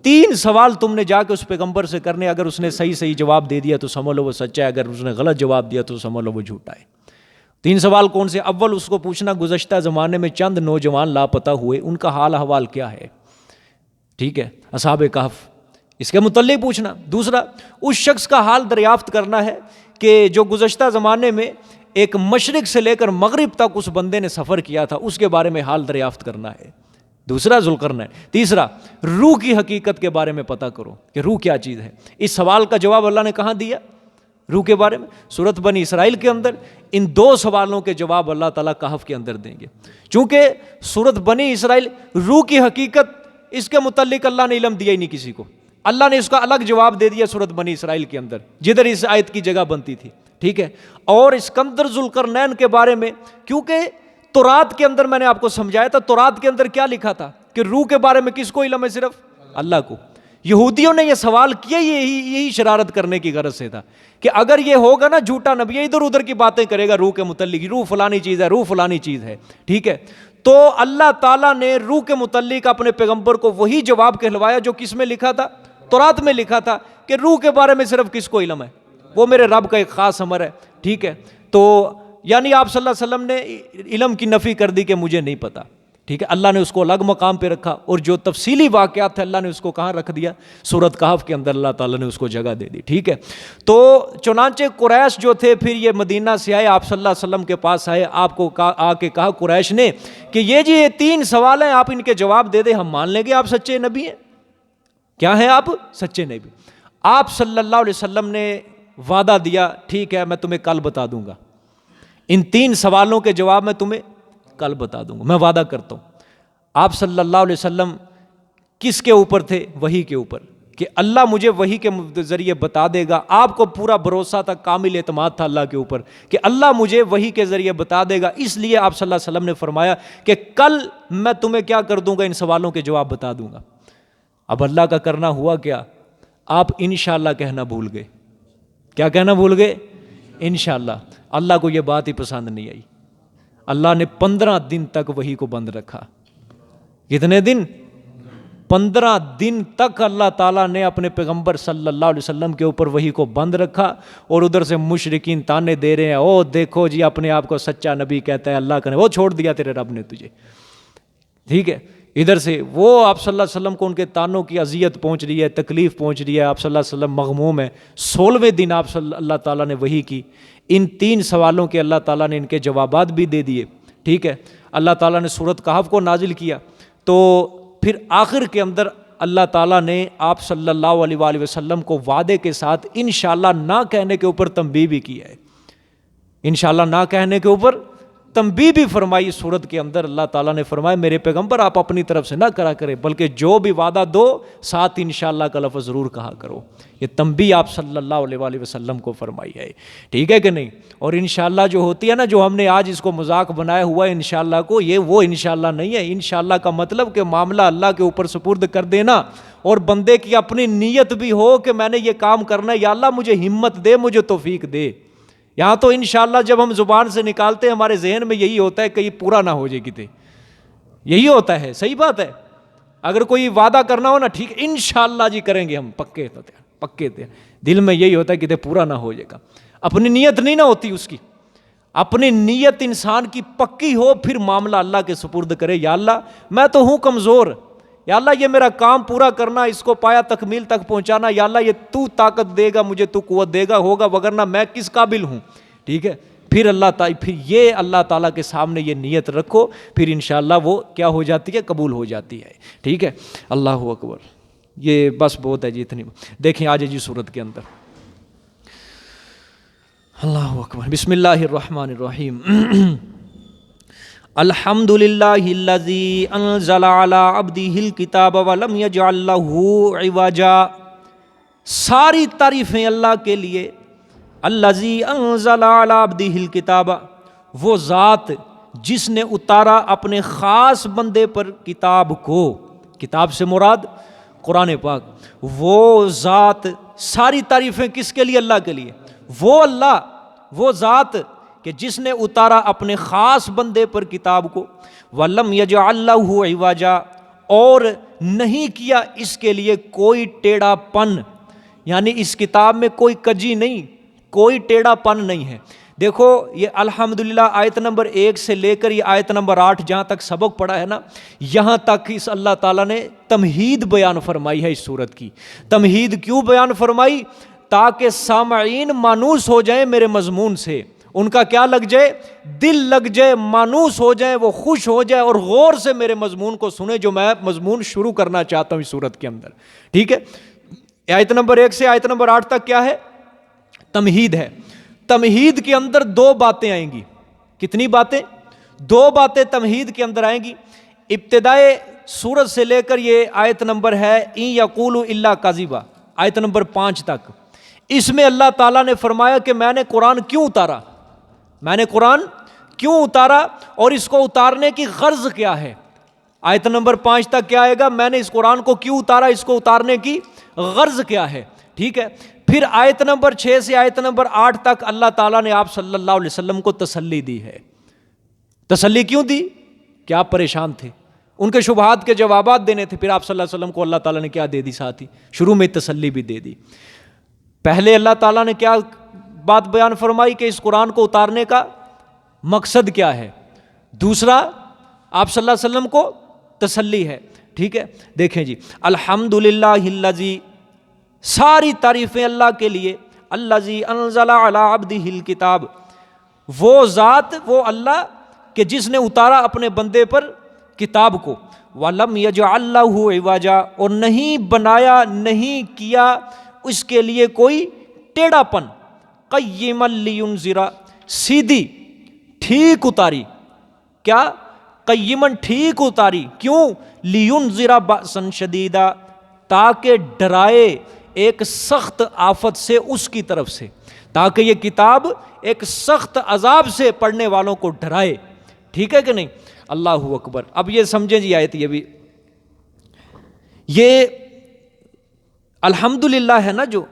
3 سوال تم نے جا کے اس پیغمبر سے کرنے، اگر اس نے صحیح جواب دے دیا تو سمجھ لو وہ سچا ہے، اگر اس نے غلط جواب دیا تو سمجھ لو وہ جھوٹا ہے۔ 3 سوال کون سے؟ اول اس کو پوچھنا گزشتہ زمانے میں چند نوجوان لاپتہ ہوئے، ان کا حال احوال کیا ہے، ٹھیک ہے، اصحاب کہف، اس کے متعلق پوچھنا۔ دوسرا اس شخص کا حال دریافت کرنا ہے کہ جو گزشتہ زمانے میں ایک مشرق سے لے کر مغرب تک اس بندے نے سفر کیا تھا، اس کے بارے میں حال دریافت کرنا ہے، دوسرا ذوالقرنین۔ تیسرا روح کی حقیقت کے بارے میں پتہ کرو کہ روح کیا چیز ہے۔ اس سوال کا جواب اللہ نے کہاں دیا؟ روح کے بارے میں سورت بنی اسرائیل کے اندر ان 2 سوالوں کے جواب اللہ تعالیٰ کہف کے اندر دیں گے۔ چونکہ سورت بنی اسرائیل روح کی حقیقت، اس کے متعلق اللہ نے علم دیا ہی نہیں کسی کو، اللہ نے اس کا الگ جواب دے دیا سورت بنی اسرائیل کے اندر، جدھر اس آیت کی جگہ بنتی تھی، ٹھیک ہے. اور اسکندر ذوالقرنین کے بارے میں، کیونکہ تورات کے اندر میں نے آپ کو سمجھایا تھا، تورات کے اندر کیا لکھا تھا کہ روح کے بارے میں کس کو علم ہے؟ صرف اللہ کو. یہودیوں نے یہ سوال کیا، یہی شرارت کرنے کی غرض سے تھا کہ اگر یہ ہوگا نا جھوٹا نبی ادھر ادھر کی باتیں کرے گا روح کے متعلق، روح فلانی چیز ہے، روح فلانی چیز ہے. ٹھیک ہے، تو اللہ تعالیٰ نے روح کے متعلق اپنے پیغمبر کو وہی جواب کہلوایا جو کس میں لکھا تھا؟ تورات میں لکھا تھا کہ روح کے بارے میں صرف کس کو علم ہے؟ وہ میرے رب کا ایک خاص امر ہے. ٹھیک ہے، تو یعنی آپ صلی اللہ علیہ وسلم نے علم کی نفی کر دی کہ مجھے نہیں پتا. ٹھیک ہے، اللہ نے اس کو الگ مقام پہ رکھا، اور جو تفصیلی واقعات تھے اللہ نے اس کو کہاں رکھ دیا؟ سورۃ کہف کے اندر اللہ تعالیٰ نے اس کو جگہ دے دی. ٹھیک ہے، تو چنانچہ قریش جو تھے پھر یہ مدینہ سے آئے، آپ صلی اللہ علیہ وسلم کے پاس آئے، آپ کو آ کے کہا قریش نے کہ یہ 3 سوال ہیں، آپ ان کے جواب دے دیں، ہم مان لیں گے آپ سچے نبی ہیں. کیا ہیں آپ؟ سچے نبی. آپ صلی اللہ علیہ وسلم نے وعدہ دیا، ٹھیک ہے میں تمہیں کل بتا دوں گا، ان 3 سوالوں کے جواب میں تمہیں کل بتا دوں گا، میں وعدہ کرتا ہوں. آپ صلی اللہ علیہ وسلم کس کے اوپر تھے؟ وحی کے اوپر، کہ اللہ مجھے وحی کے ذریعے بتا دے گا. آپ کو پورا بھروسہ تھا، کامل اعتماد تھا اللہ کے اوپر کہ اللہ مجھے وحی کے ذریعے بتا دے گا. اس لیے آپ صلی اللہ علیہ وسلم نے فرمایا کہ کل میں تمہیں کیا کر دوں گا؟ ان سوالوں کے جواب بتا دوں گا. اب اللہ کا کرنا ہوا کیا؟ آپ انشاءاللہ کہنا بھول گئے. کیا کہنا بھول گئے؟ انشاءاللہ. اللہ کو یہ بات ہی پسند نہیں آئی. اللہ نے 15 دن تک وحی کو بند رکھا. کتنے دن؟ 15 دن تک اللہ تعالیٰ نے اپنے پیغمبر صلی اللہ علیہ وسلم کے اوپر وحی کو بند رکھا، اور ادھر سے مشرکین تانے دے رہے ہیں، او دیکھو جی اپنے آپ کو سچا نبی کہتا ہے، اللہ کا وہ چھوڑ دیا تیرے رب نے تجھے. ٹھیک ہے، ادھر سے وہ آپ صلی اللہ علیہ وسلم کو ان کے تانوں کی اذیت پہنچ رہی ہے، تکلیف پہنچ رہی ہے، آپ صلی اللہ علیہ وسلم مغموم ہے. 16ویں دن آپ اللہ تعالیٰ نے وحی کی. ان 3 سوالوں کے اللہ تعالیٰ نے ان کے جوابات بھی دے دیے. ٹھیک ہے، اللہ تعالیٰ نے سورۃ کہف کو نازل کیا. تو پھر آخر کے اندر اللہ تعالیٰ نے آپ صلی اللہ علیہ وآلہ وسلم کو وعدے کے ساتھ انشاءاللہ نہ کہنے کے اوپر تنبیہ بھی کیا ہے. انشاءاللہ نہ کہنے کے اوپر تنبیہ بھی فرمائی. صورت کے اندر اللہ تعالیٰ نے فرمایا میرے پیغمبر آپ اپنی طرف سے نہ کرا کرے، بلکہ جو بھی وعدہ دو ساتھ انشاءاللہ کا لفظ ضرور کہا کرو. یہ تنبیہ آپ صلی اللہ علیہ وآلہ وسلم کو فرمائی ہے. ٹھیک ہے کہ نہیں؟ اور انشاءاللہ جو ہوتی ہے نا، جو ہم نے آج اس کو مذاق بنایا ہوا ہے انشاءاللہ کو، یہ وہ انشاءاللہ نہیں ہے. انشاءاللہ کا مطلب کہ معاملہ اللہ کے اوپر سپرد کر دینا، اور بندے کی اپنی نیت بھی ہو کہ میں نے یہ کام کرنا ہے، یا اللہ مجھے ہمت دے، مجھے توفیق دے. یہاں تو انشاءاللہ جب ہم زبان سے نکالتے ہیں ہمارے ذہن میں یہی ہوتا ہے کہ یہ پورا نہ ہو جائے کتے، یہی ہوتا ہے. صحیح بات ہے، اگر کوئی وعدہ کرنا ہو نا، ٹھیک انشاءاللہ جی کریں گے ہم، پکے تھے، دل میں یہی ہوتا ہے کہ پورا نہ ہو جائے گا. اپنی نیت نہیں نہ ہوتی اس کی. اپنی نیت انسان کی پکی ہو، پھر معاملہ اللہ کے سپرد کرے. یا اللہ میں تو ہوں کمزور، یا اللہ یہ میرا کام پورا کرنا، اس کو پایا تکمیل تک پہنچانا، یا اللہ یہ تو طاقت دے گا مجھے، تو قوت دے گا، ہوگا، وگرنہ میں کس قابل ہوں. ٹھیک ہے، پھر اللہ تعالیٰ کے سامنے یہ نیت رکھو، پھر انشاءاللہ وہ کیا ہو جاتی ہے؟ قبول ہو جاتی ہے. ٹھیک ہے، اللہ اکبر. یہ بس بہت ہے جی، اتنی. دیکھیں آج جی سورت کے اندر، اللہ اکبر. بسم اللہ الرحمن الرحیم. الحمد للہ الذی انزل علی عبدہ الکتاب ولم یجعل لہ عوجا. ساری تعریفیں اللہ کے لیے. الذی انزل علی عبدہ الکتاب، وہ ذات جس نے اتارا اپنے خاص بندے پر کتاب کو. کتاب سے مراد قرآن پاک. وہ ذات، ساری تعریفیں کس کے لیے؟ اللہ کے لیے. وہ اللہ، وہ ذات کہ جس نے اتارا اپنے خاص بندے پر کتاب کو. وَلَمْ يَجْعَلْ لَهُ عِوَجًا، اور نہیں کیا اس کے لیے کوئی ٹیڑھا پن، یعنی اس کتاب میں کوئی کجی نہیں، کوئی ٹیڑھا پن نہیں ہے. دیکھو یہ الحمدللہ آیت نمبر 1 سے لے کر یہ آیت نمبر 8 جہاں تک سبق پڑھا ہے نا، یہاں تک اس اللہ تعالیٰ نے تمہید بیان فرمائی ہے. اس صورت کی تمہید کیوں بیان فرمائی؟ تاکہ سامعین مانوس ہو جائیں میرے مضمون سے، ان کا کیا لگ جائے؟ دل لگ جائے، مانوس ہو جائے، وہ خوش ہو جائے اور غور سے میرے مضمون کو سنیں جو میں مضمون شروع کرنا چاہتا ہوں اس صورت کے اندر. ٹھیک ہے، آیت نمبر 1 سے آیت نمبر 8 تک کیا ہے؟ تمہید ہے. تمہید کے اندر 2 باتیں آئیں گی. کتنی باتیں؟ 2 باتیں تمہید کے اندر آئیں گی. ابتدائے سورت سے لے کر یہ آیت نمبر ہے ان یقولوا الا کذبا، آیت نمبر 5 تک. اس میں اللہ تعالیٰ نے فرمایا کہ میں نے قرآن کیوں اتارا، میں نے قرآن کیوں اتارا اور اس کو اتارنے کی غرض کیا ہے۔ آیت نمبر 5 تک کیا آئے گا، میں نے اس قرآن کو کیوں اتارا، اس کو اتارنے کی غرض کیا ہے، ٹھیک ہے۔ پھر آیت نمبر 6 سے آیت نمبر 8 تک اللہ تعالیٰ نے آپ صلی اللہ علیہ وسلم کو تسلی دی ہے۔ تسلی کیوں دی؟ کہ آپ پریشان تھے، ان کے شبہات کے جوابات دینے تھے، پھر آپ صلی اللہ علیہ وسلم کو اللہ تعالیٰ نے کیا دے دی، ساتھ ہی شروع میں تسلی بھی دے دی۔ پہلے اللہ تعالیٰ نے کیا بات بیان فرمائی کہ اس قرآن کو اتارنے کا مقصد کیا ہے، دوسرا آپ صلی اللہ علیہ وسلم کو تسلی ہے، ٹھیک ہے۔ دیکھیں جی، الحمدللہ الذی، ساری تعریفیں اللہ کے لیے، الذی انزل علی عبدہ الکتاب، وہ ذات، وہ اللہ کہ جس نے اتارا اپنے بندے پر کتاب کو، وَلَمْ يَجْعَلْ لَهُ عِوَجًا، اور نہیں بنایا، نہیں کیا اس کے لیے کوئی ٹیڑھا پن، قیما لینذر، سیدھی ٹھیک اتاری، کیا قیمن ٹھیک اتاری، کیوں؟ لینذر بأسا شدیدا، تاکہ ڈرائے ایک سخت آفت سے اس کی طرف سے، تاکہ یہ کتاب ایک سخت عذاب سے پڑھنے والوں کو ڈرائے، ٹھیک ہے کہ نہیں؟ اللہ اکبر۔ اب یہ سمجھیں جی آیت، یہ الحمدللہ ہے نا، جو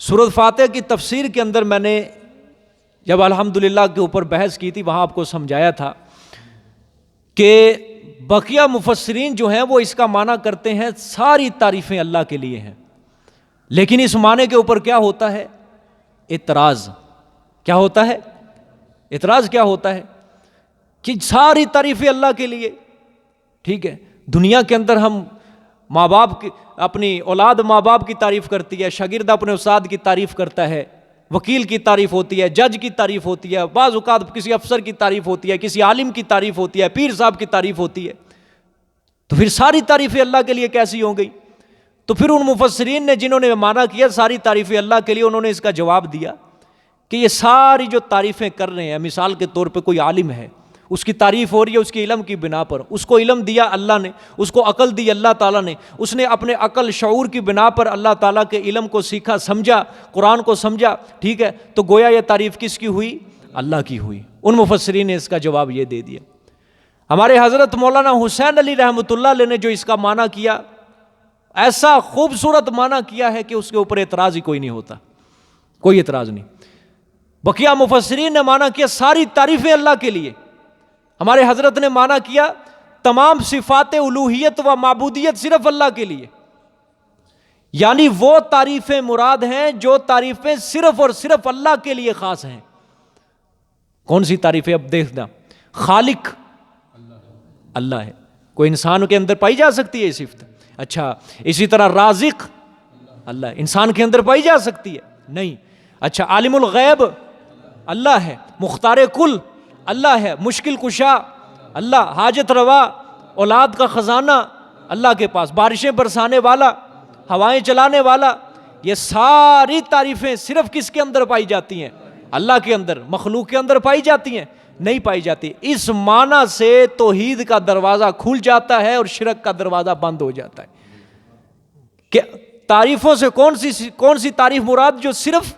سورۃ فاتحہ کی تفسیر کے اندر میں نے جب الحمدللہ کے اوپر بحث کی تھی، وہاں آپ کو سمجھایا تھا کہ بقیہ مفسرین جو ہیں وہ اس کا معنی کرتے ہیں ساری تعریفیں اللہ کے لیے ہیں، لیکن اس معنی کے اوپر کیا ہوتا ہے؟ اعتراض۔ کیا ہوتا ہے؟ اعتراض کیا ہوتا ہے؟ کہ ساری تعریفیں اللہ کے لیے، ٹھیک ہے۔ دنیا کے اندر ہم ماں باپ کی، اپنی اولاد ماں باپ کی تعریف کرتی ہے، شاگرد اپنے استاد کی تعریف کرتا ہے، وکیل کی تعریف ہوتی ہے، جج کی تعریف ہوتی ہے، بعض اوقات کسی افسر کی تعریف ہوتی ہے، کسی عالم کی تعریف ہوتی ہے، پیر صاحب کی تعریف ہوتی ہے، تو پھر ساری تعریفیں اللہ کے لیے کیسی ہو گئی؟ تو پھر ان مفسرین نے جنہوں نے معنی کیا ساری تعریفیں اللہ کے لیے، انہوں نے اس کا جواب دیا کہ یہ ساری جو تعریفیں کر رہے ہیں، مثال کے طور پہ کوئی عالم ہے، اس کی تعریف ہو رہی ہے اس کے علم کی بنا پر، اس کو علم دیا اللہ نے، اس کو عقل دی اللہ تعالیٰ نے، اس نے اپنے عقل شعور کی بنا پر اللہ تعالیٰ کے علم کو سیکھا، سمجھا، قرآن کو سمجھا، ٹھیک ہے، تو گویا یہ تعریف کس کی ہوئی؟ اللہ کی ہوئی۔ ان مفسرین نے اس کا جواب یہ دے دیا۔ ہمارے حضرت مولانا حسین علی رحمۃ اللہ علیہ نے جو اس کا معنی کیا، ایسا خوبصورت معنی کیا ہے کہ اس کے اوپر اعتراض ہی کوئی نہیں ہوتا، کوئی اعتراض نہیں۔ بقیہ مفسرین نے معنی کیا ساری تعریفیں اللہ کے لیے، ہمارے حضرت نے معنی کیا تمام صفات الوہیت و معبودیت صرف اللہ کے لیے، یعنی وہ تعریفیں مراد ہیں جو تعریفیں صرف اور صرف اللہ کے لیے خاص ہیں۔ کون سی تعریفیں؟ اب دیکھنا، خالق اللہ ہے، کوئی انسان کے اندر پائی جا سکتی ہے یہ صفت؟ اچھا، اسی طرح رازق اللہ ہے، انسان کے اندر پائی جا سکتی ہے؟ نہیں۔ اچھا، عالم الغیب اللہ ہے، مختار کل اللہ ہے، مشکل کشا اللہ، حاجت روا، اولاد کا خزانہ اللہ کے پاس، بارشیں برسانے والا، ہوائیں چلانے والا، یہ ساری تعریفیں صرف کس کے اندر پائی جاتی ہیں؟ اللہ کے اندر۔ مخلوق کے اندر پائی جاتی ہیں؟ نہیں پائی جاتی۔ اس معنی سے توحید کا دروازہ کھل جاتا ہے اور شرک کا دروازہ بند ہو جاتا ہے کہ تعریفوں سے کون سی تعریف مراد جو صرف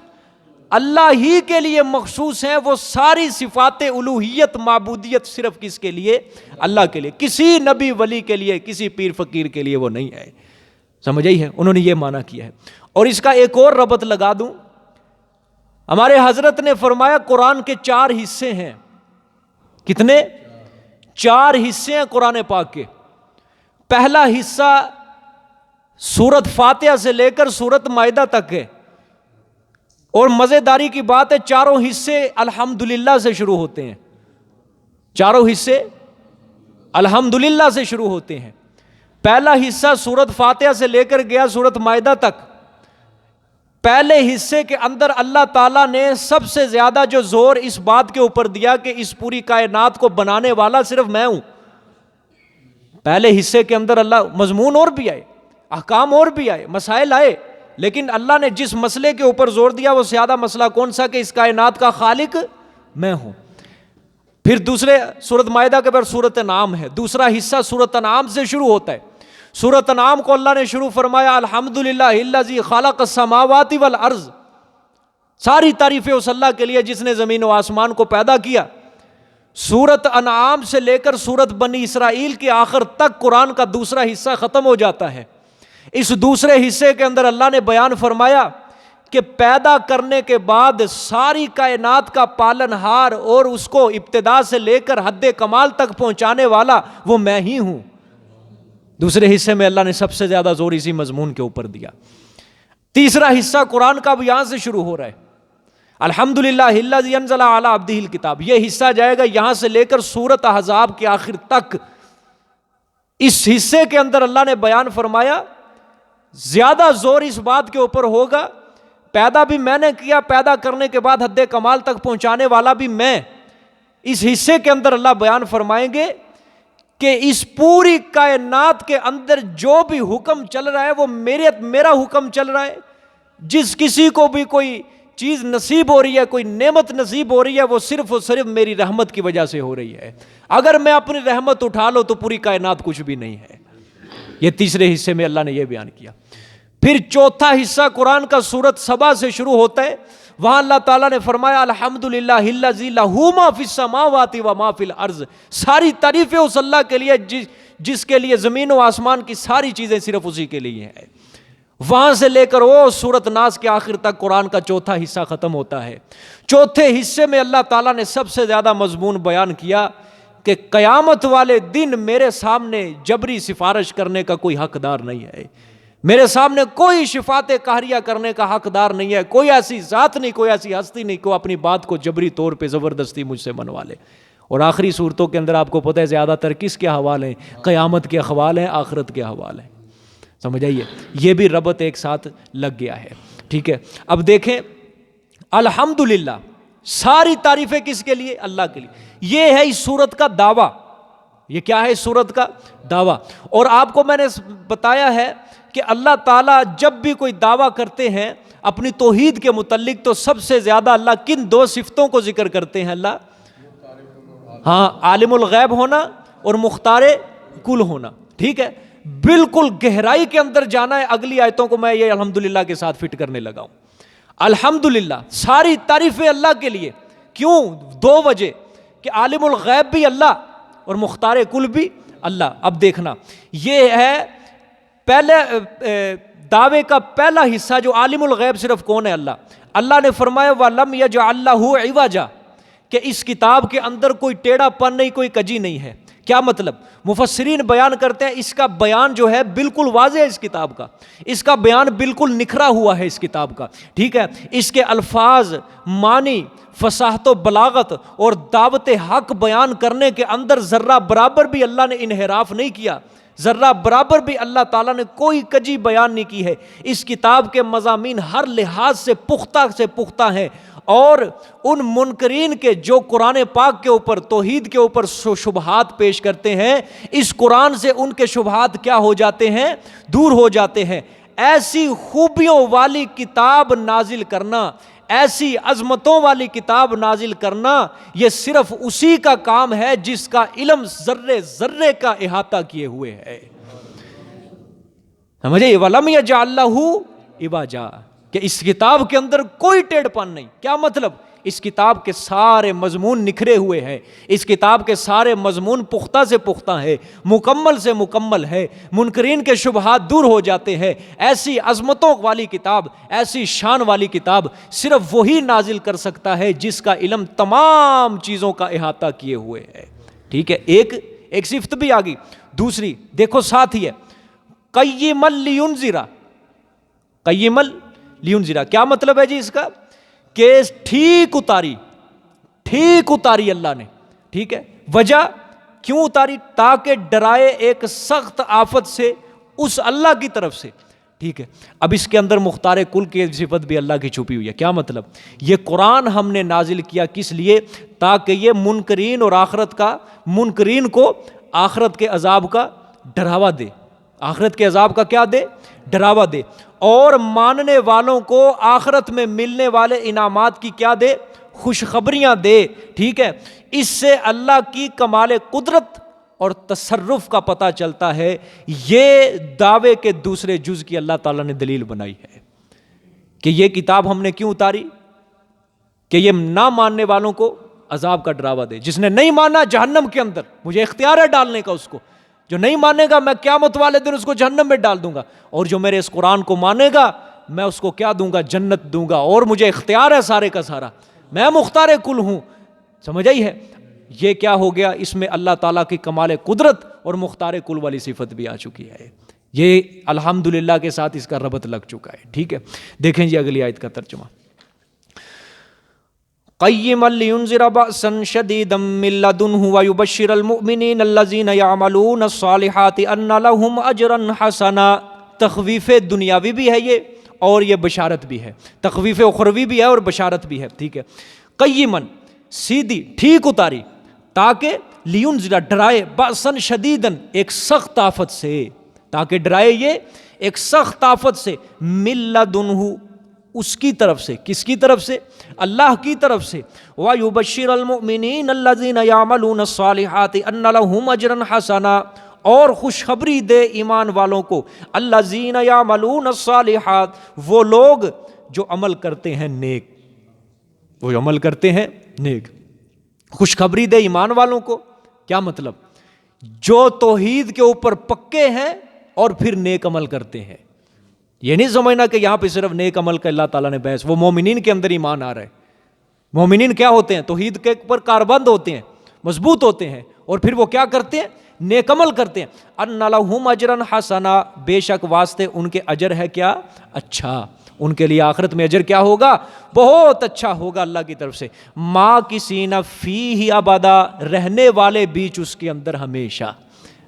اللہ ہی کے لیے مخصوص ہیں، وہ ساری صفات الوہیت معبودیت صرف کس کے لیے؟ اللہ کے لیے، کسی نبی ولی کے لیے، کسی پیر فقیر کے لیے وہ نہیں ہے۔ سمجھ آئی ہے؟ انہوں نے یہ معنی کیا ہے۔ اور اس کا ایک اور ربط لگا دوں، ہمارے حضرت نے فرمایا قرآن کے 4 حصے ہیں۔ کتنے؟ 4 حصے ہیں قرآن پاک کے۔ پہلا حصہ سورۃ فاتحہ سے لے کر سورۃ مائدہ تک ہے، اور مزیداری کی بات ہے چاروں حصے الحمدللہ سے شروع ہوتے ہیں، چاروں حصے الحمدللہ سے شروع ہوتے ہیں۔ پہلا حصہ سورۃ فاتحہ سے لے کر گیا سورۃ مائدہ تک، پہلے حصے کے اندر اللہ تعالیٰ نے سب سے زیادہ جو زور اس بات کے اوپر دیا کہ اس پوری کائنات کو بنانے والا صرف میں ہوں۔ پہلے حصے کے اندر اللہ مضمون اور بھی آئے، احکام اور بھی آئے، مسائل آئے، لیکن اللہ نے جس مسئلے کے اوپر زور دیا وہ زیادہ مسئلہ کون سا؟ کہ اس کائنات کا خالق میں ہوں۔ پھر دوسرے سورۃ مائدہ کے بعد سورۃ انعام ہے، دوسرا حصہ سورۃ انعام سے شروع ہوتا ہے۔ سورۃ انعام کو اللہ نے شروع فرمایا الحمدللہ الذی خلق السماوات والارض، ساری تعریفیں اس اللہ کے لیے جس نے زمین و آسمان کو پیدا کیا۔ سورۃ انعام سے لے کر سورۃ بنی اسرائیل کے آخر تک قرآن کا دوسرا حصہ ختم ہو جاتا ہے۔ اس دوسرے حصے کے اندر اللہ نے بیان فرمایا کہ پیدا کرنے کے بعد ساری کائنات کا پالن ہار اور اس کو ابتدا سے لے کر حد کمال تک پہنچانے والا وہ میں ہی ہوں۔ دوسرے حصے میں اللہ نے سب سے زیادہ زور اسی مضمون کے اوپر دیا۔ تیسرا حصہ قرآن کا بھی یہاں سے شروع ہو رہا ہے، الحمدللہ الذی انزل علی عبدہ الکتاب، یہ حصہ جائے گا یہاں سے لے کر سورۃ احزاب کے آخر تک۔ اس حصے کے اندر اللہ نے بیان فرمایا زیادہ زور اس بات کے اوپر ہوگا پیدا بھی میں نے کیا، پیدا کرنے کے بعد حد کمال تک پہنچانے والا بھی میں۔ اس حصے کے اندر اللہ بیان فرمائیں گے کہ اس پوری کائنات کے اندر جو بھی حکم چل رہا ہے وہ میرا حکم چل رہا ہے۔ جس کسی کو بھی کوئی چیز نصیب ہو رہی ہے، کوئی نعمت نصیب ہو رہی ہے، وہ صرف اور صرف میری رحمت کی وجہ سے ہو رہی ہے۔ اگر میں اپنی رحمت اٹھا لوں تو پوری کائنات کچھ بھی نہیں ہے۔ یہ تیسرے حصے میں اللہ نے یہ بیان کیا۔ پھر چوتھا حصہ قرآن کا سورۃ سبا سے شروع ہوتا ہے، وہاں اللہ تعالیٰ نے فرمایا الحمدللہ الذی لہ ما فی السماوات و ما فی الارض، ساری تعریفیں اس اللہ کے لیے جس کے لیے زمین و آسمان کی ساری چیزیں صرف اسی کے لیے ہیں۔ وہاں سے لے کر وہ سورۃ ناس کے آخر تک قرآن کا چوتھا حصہ ختم ہوتا ہے۔ چوتھے حصے میں اللہ تعالیٰ نے سب سے زیادہ مضمون بیان کیا کہ قیامت والے دن میرے سامنے جبری سفارش کرنے کا کوئی حقدار نہیں ہے، میرے سامنے کوئی شفاعت قہریہ کرنے کا حقدار نہیں ہے، کوئی ایسی ذات نہیں، کوئی ایسی ہستی نہیں کو اپنی بات کو جبری طور پہ زبردستی مجھ سے منوا لے۔ اور آخری صورتوں کے اندر آپ کو پتہ ہے زیادہ تر کس کے حوالے ہیں؟ قیامت کے حوالے ہیں، آخرت کے حوالے ہیں۔ سمجھ آئیے، یہ بھی ربط ایک ساتھ لگ گیا ہے۔ ٹھیک ہے، اب دیکھیں الحمدللہ ساری تعریفیں کس کے لیے؟ اللہ کے لیے۔ یہ ہے اس سورت کا دعویٰ۔ یہ کیا ہے اس سورت کا دعویٰ؟ اور آپ کو میں نے بتایا ہے کہ اللہ تعالیٰ جب بھی کوئی دعویٰ کرتے ہیں اپنی توحید کے متعلق تو سب سے زیادہ اللہ کن دو صفتوں کو ذکر کرتے ہیں؟ اللہ ہاں، عالم الغیب ہونا اور مختار کل ہونا۔ ٹھیک ہے، بالکل گہرائی کے اندر جانا ہے، اگلی آیتوں کو میں یہ الحمدللہ کے ساتھ فٹ کرنے لگا ہوں۔ الحمدللہ ساری تعریفیں اللہ کے لیے، کیوں؟ دو وجہ کہ عالم الغیب بھی اللہ اور مختار کل بھی اللہ۔ اب دیکھنا، یہ ہے پہلے دعوے کا پہلا حصہ جو عالم الغیب صرف کون ہے؟ اللہ۔ اللہ نے فرمایا وَلَمْ يَجْعَلْ لَهُ عِوَجًا، کہ اس کتاب کے اندر کوئی ٹیڑھا پن نہیں، کوئی کجی نہیں ہے۔ کیا مطلب؟ مفسرین بیان کرتے ہیں اس کا بیان جو ہے بالکل واضح ہے، اس کتاب کا اس کا بیان بالکل نکھرا ہوا ہے اس کتاب کا۔ ٹھیک ہے، اس کے الفاظ، معنی، فصاحت و بلاغت اور دعوت حق بیان کرنے کے اندر ذرہ برابر بھی اللہ نے انحراف نہیں کیا، ذرہ برابر بھی اللہ تعالیٰ نے کوئی کجی بیان نہیں کی ہے۔ اس کتاب کے مضامین ہر لحاظ سے پختہ ہیں، اور ان منکرین کے جو قرآن پاک کے اوپر، توحید کے اوپر شبہات پیش کرتے ہیں، اس قرآن سے ان کے شبہات کیا ہو جاتے ہیں؟ دور ہو جاتے ہیں۔ ایسی خوبیوں والی کتاب نازل کرنا، ایسی عظمتوں والی کتاب نازل کرنا، یہ صرف اسی کا کام ہے جس کا علم ذرے ذرے کا احاطہ کیے ہوئے ہے۔ سمجھے؟ وَلَمْ يَجْعَلْ لَهُ عِوَجًا، کہ اس کتاب کے اندر کوئی ٹیڑھ پن نہیں۔ کیا مطلب؟ اس کتاب کے سارے مضمون نکھرے ہوئے ہیں، اس کتاب کے سارے مضمون پختہ سے پختہ ہے، مکمل سے مکمل ہے، منکرین کے شبہات دور ہو جاتے ہیں۔ ایسی عظمتوں والی کتاب، ایسی شان والی کتاب صرف وہی نازل کر سکتا ہے جس کا علم تمام چیزوں کا احاطہ کیے ہوئے ہے۔ ٹھیک ہے، ایک صفت بھی آ گئی۔ دوسری دیکھو ساتھ ہی ہے قیما لینذر، قیما لینذر، کیا مطلب ہے جی اس کا؟ کہ ٹھیک اتاری اللہ نے۔ ٹھیک ہے، وجہ کیوں اتاری؟ تاکہ ڈرائے ایک سخت آفت سے اس اللہ کی طرف سے۔ ٹھیک ہے، اب اس کے اندر مختار کل کی صفت بھی اللہ کی چھپی ہوئی ہے۔ کیا مطلب؟ یہ قرآن ہم نے نازل کیا کس لیے؟ تاکہ یہ منکرین اور منکرین کو آخرت کے عذاب کا ڈراوا دے، آخرت کے عذاب کا کیا دے؟ ڈراوا دے، اور ماننے والوں کو آخرت میں ملنے والے انعامات کی کیا دے؟ خوشخبریاں دے۔ ٹھیک ہے، اس سے اللہ کی کمال قدرت اور تصرف کا پتہ چلتا ہے، یہ دعوے کے دوسرے جز کی اللہ تعالیٰ نے دلیل بنائی ہے کہ یہ کتاب ہم نے کیوں اتاری، کہ یہ نہ ماننے والوں کو عذاب کا ڈراوا دے. جس نے نہیں مانا جہنم کے اندر، مجھے اختیار ہے ڈالنے کا، اس کو جو نہیں مانے گا میں قیامت والے دن اس کو جہنم میں ڈال دوں گا، اور جو میرے اس قرآن کو مانے گا میں اس کو کیا دوں گا، جنت دوں گا، اور مجھے اختیار ہے سارے کا سارا، میں مختار کل ہوں. سمجھ آئی ہے؟ یہ کیا ہو گیا، اس میں اللہ تعالیٰ کی کمال قدرت اور مختار کل والی صفت بھی آ چکی ہے. یہ الحمدللہ کے ساتھ اس کا ربط لگ چکا ہے. ٹھیک ہے، دیکھیں جی اگلی آیت کا ترجمہ. قیما لینذر بأسا شدیدا من لدنہ ویبشر المؤمنین الذین یعملون الصالحات ان لہم اجرا حسنا. تخویف دنیاوی بھی ہے یہ، اور یہ بشارت بھی ہے، تخویف اخروی بھی ہے اور بشارت بھی ہے. ٹھیک ہے، قیما سیدھی ٹھیک اتاری، تاکہ لینذر ڈرائے، بأسا شدیدا ایک سخت آفت سے، تاکہ ڈرائے یہ ایک سخت آفت سے، من لدنہ اس کی طرف سے. کس کی طرف سے؟ اللہ کی طرف سے. وَيُبَشِّرَ الْمُؤْمِنِينَ الَّذِينَ يَعْمَلُونَ الصَّالِحَاتِ أَنَّ لَهُمْ أَجْرًا حَسَنًا، اور خوشخبری دے ایمان والوں کو، الَّذِينَ يَعْمَلُونَ الصَّالِحَاتِ وہ لوگ جو عمل کرتے ہیں نیک، وہ عمل کرتے ہیں نیک. خوشخبری دے ایمان والوں کو، کیا مطلب؟ جو توحید کے اوپر پکے ہیں اور پھر نیک عمل کرتے ہیں. یہ نہیں سمجھنا کہ یہاں پہ صرف نیک عمل کا اللہ تعالیٰ نے بحث، وہ مومنین کے اندر ایمان آ رہا ہے. مومنین کیا ہوتے ہیں؟ توحید کے اوپر کاربند ہوتے ہیں، مضبوط ہوتے ہیں، اور پھر وہ کیا کرتے ہیں؟ نیک عمل کرتے ہیں. ان لہم اجرا حسنا، بے شک واسطے ان کے اجر ہے کیا؟ اچھا. ان کے لیے آخرت میں اجر کیا ہوگا؟ بہت اچھا ہوگا اللہ کی طرف سے. ماکثین فیہ ابدا، رہنے والے بیچ اس کے اندر ہمیشہ،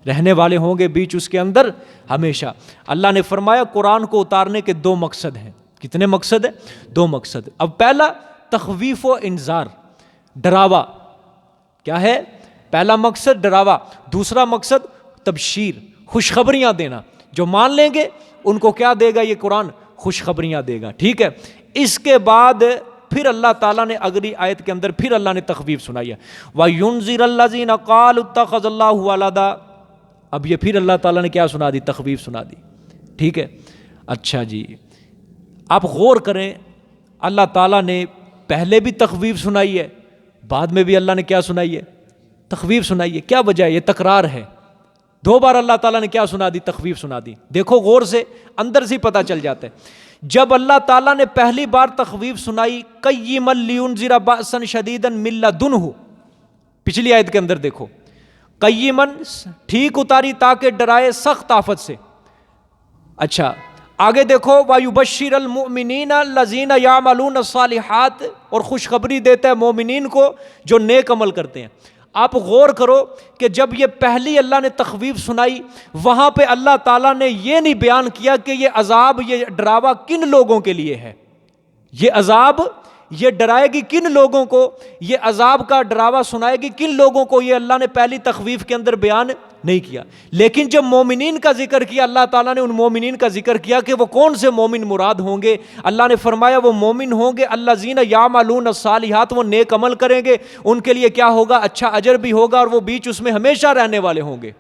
رہنے والے ہوں گے بیچ اس کے اندر ہمیشہ. اللہ نے فرمایا قرآن کو اتارنے کے دو مقصد ہیں. کتنے مقصد ہیں؟ دو مقصد. اب پہلا تخویف و انذار، ڈراوا. کیا ہے؟ پہلا مقصد ڈراوا، دوسرا مقصد تبشیر، خوشخبریاں دینا. جو مان لیں گے ان کو کیا دے گا یہ قرآن؟ خوشخبریاں دے گا. ٹھیک ہے، اس کے بعد پھر اللہ تعالیٰ نے اگلی آیت کے اندر پھر اللہ نے تخویف سنائی ہے. وَيُنذِرَ الَّذِينَ قَالُوا اتَّخَذَ اللَّهُ وَلَدًا. اب یہ پھر اللہ تعالیٰ نے کیا سنا دی؟ تخویف سنا دی. ٹھیک ہے، اچھا جی آپ غور کریں، اللہ تعالیٰ نے پہلے بھی تخویف سنائی ہے، بعد میں بھی اللہ نے کیا سنائی ہے؟ تخویف سنائی ہے. کیا وجہ ہے؟ یہ تکرار ہے. دو بار اللہ تعالیٰ نے کیا سنا دی؟ تخویف سنا دی. دیکھو غور سے، اندر سے پتہ چل جاتا ہے. جب اللہ تعالیٰ نے پہلی بار تخویف سنائی، قیما لینذر بأسا شدیدا من لدنہ، پچھلی آیت کے اندر دیکھو، قیمن ٹھیک اتاری تاکہ ڈرائے سخت آفت سے. اچھا آگے دیکھو، وَيُبَشِّرَ الْمُؤْمِنِينَ الَّذِينَ يَعْمَلُونَ الصَّالِحَاتِ، اور خوشخبری دیتا ہے مومنین کو جو نیک عمل کرتے ہیں. آپ غور کرو کہ جب یہ پہلی اللہ نے تخویف سنائی، وہاں پہ اللہ تعالیٰ نے یہ نہیں بیان کیا کہ یہ عذاب، یہ ڈراوا کن لوگوں کے لیے ہے، یہ عذاب، یہ ڈرائے گی کن لوگوں کو، یہ عذاب کا ڈراوا سنائے گی کن لوگوں کو، یہ اللہ نے پہلی تخویف کے اندر بیان نہیں کیا. لیکن جب مومنین کا ذکر کیا، اللہ تعالیٰ نے ان مومنین کا ذکر کیا کہ وہ کون سے مومن مراد ہوں گے. اللہ نے فرمایا وہ مومن ہوں گے الذین یعملون الصالحات، وہ نیک عمل کریں گے، ان کے لیے کیا ہوگا؟ اچھا اجر بھی ہوگا، اور وہ بیچ اس میں ہمیشہ رہنے والے ہوں گے.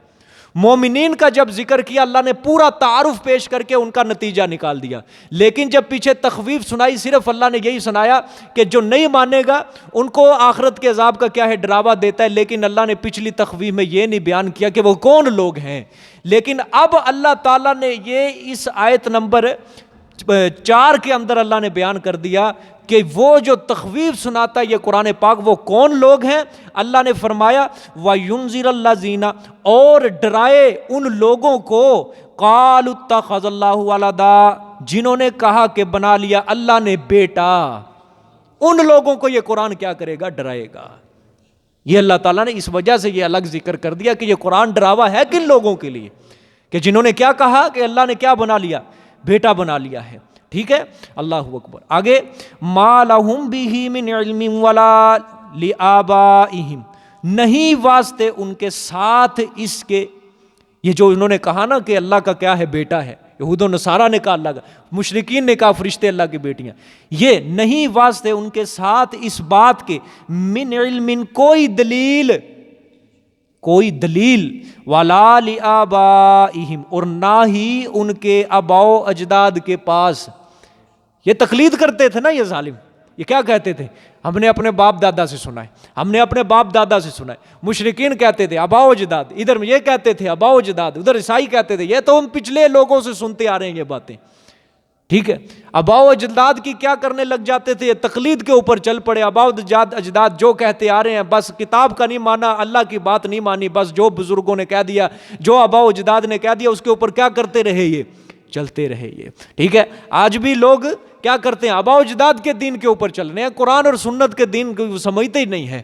مومنین کا جب ذکر کیا، اللہ نے پورا تعارف پیش کر کے ان کا نتیجہ نکال دیا. لیکن جب پیچھے تخویف سنائی، صرف اللہ نے یہی سنایا کہ جو نہیں مانے گا ان کو آخرت کے عذاب کا کیا ہے؟ ڈراوا دیتا ہے. لیکن اللہ نے پچھلی تخویف میں یہ نہیں بیان کیا کہ وہ کون لوگ ہیں. لیکن اب اللہ تعالیٰ نے یہ اس آیت نمبر 4 کے اندر اللہ نے بیان کر دیا کہ وہ جو تخویف سناتا ہے یہ قرآن پاک، وہ کون لوگ ہیں. اللہ نے فرمایا وَيُنذِرَ الَّذِينَ، اور ڈرائے ان لوگوں کو، قَالُوا اتَّخَذَ اللَّهُ وَلَدًا، جنہوں نے کہا کہ بنا لیا اللہ نے بیٹا. ان لوگوں کو یہ قرآن کیا کرے گا؟ ڈرائے گا. یہ اللہ تعالیٰ نے اس وجہ سے یہ الگ ذکر کر دیا کہ یہ قرآن ڈراوا ہے کن لوگوں کے لیے، کہ جنہوں نے کیا کہا کہ اللہ نے کیا بنا لیا؟ بیٹا بنا لیا ہے. ٹھیک ہے، اللہ اکبر. آگے ما لہم بہ من علم ولا لآبائہم، نہیں واسطے ان کے ساتھ اس کے، یہ جو انہوں نے کہا نا کہ اللہ کا کیا ہے؟ بیٹا ہے. یہود و نصارہ نے کہا اللہ کا، مشرکین نے کہا فرشتے اللہ کی بیٹیاں. یہ نہیں واسطے ان کے ساتھ اس بات کے، من علم، کوئی دلیل، کوئی دلیل، وَلَا لِآبَائِهِمْ، اور نہ ہی ان کے آباء و اجداد کے پاس۔ یہ تقلید کرتے تھے نا یہ ظالم، یہ کیا کہتے تھے؟ ہم نے اپنے باپ دادا سے سنا ہے، ہم نے اپنے باپ دادا سے سنا ہے۔ مشرکین کہتے تھے آباء و اجداد، ادھر یہ کہتے تھے آباء و اجداد، ادھر عیسائی کہتے تھے۔ یہ تو ہم پچھلے لوگوں سے سنتے آ رہے ہیں یہ باتیں، ٹھیک ہے۔ آباء و اجداد کی کیا کرنے لگ جاتے تھے؟ یہ تقلید کے اوپر چل پڑے۔ آباء و اجداد جو کہتے آ رہے ہیں، بس کتاب کا نہیں مانا، اللہ کی بات نہیں مانی، بس جو بزرگوں نے کہہ دیا، جو آباء و اجداد نے کہہ دیا، اس کے اوپر کیا کرتے رہے؟ یہ چلتے رہے یہ، ٹھیک ہے۔ آج بھی لوگ کیا کرتے ہیں؟ آباء و اجداد کے دین کے اوپر چل رہے ہیں، قرآن اور سنت کے دین کو سمجھتے ہی نہیں ہے۔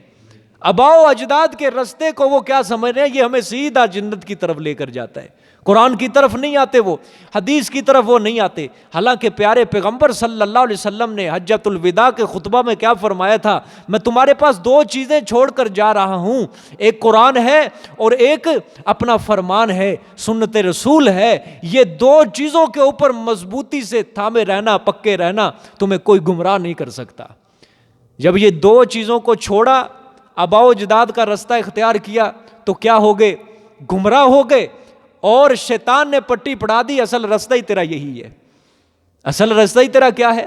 آباء و اجداد کے رستے کو وہ کیا سمجھ رہے ہیں؟ یہ ہمیں سیدھا جنت کی طرف لے کر جاتا ہے، قرآن کی طرف نہیں آتے، وہ حدیث کی طرف وہ نہیں آتے۔ حالانکہ پیارے پیغمبر صلی اللہ علیہ وسلم نے حجۃ الوداع کے خطبہ میں کیا فرمایا تھا؟ میں تمہارے پاس دو چیزیں چھوڑ کر جا رہا ہوں، ایک قرآن ہے اور ایک اپنا فرمان ہے، سنت رسول ہے۔ یہ دو چیزوں کے اوپر مضبوطی سے تھامے رہنا، پکے رہنا، تمہیں کوئی گمراہ نہیں کر سکتا۔ جب یہ دو چیزوں کو چھوڑا، آباء و اجداد کا رستہ اختیار کیا، تو کیا ہو گئے؟ گمراہ ہو گئے، اور شیطان نے پٹی پڑھا دی، اصل رستہ ہی تیرا یہی ہے، اصل رستہ ہی تیرا کیا ہے؟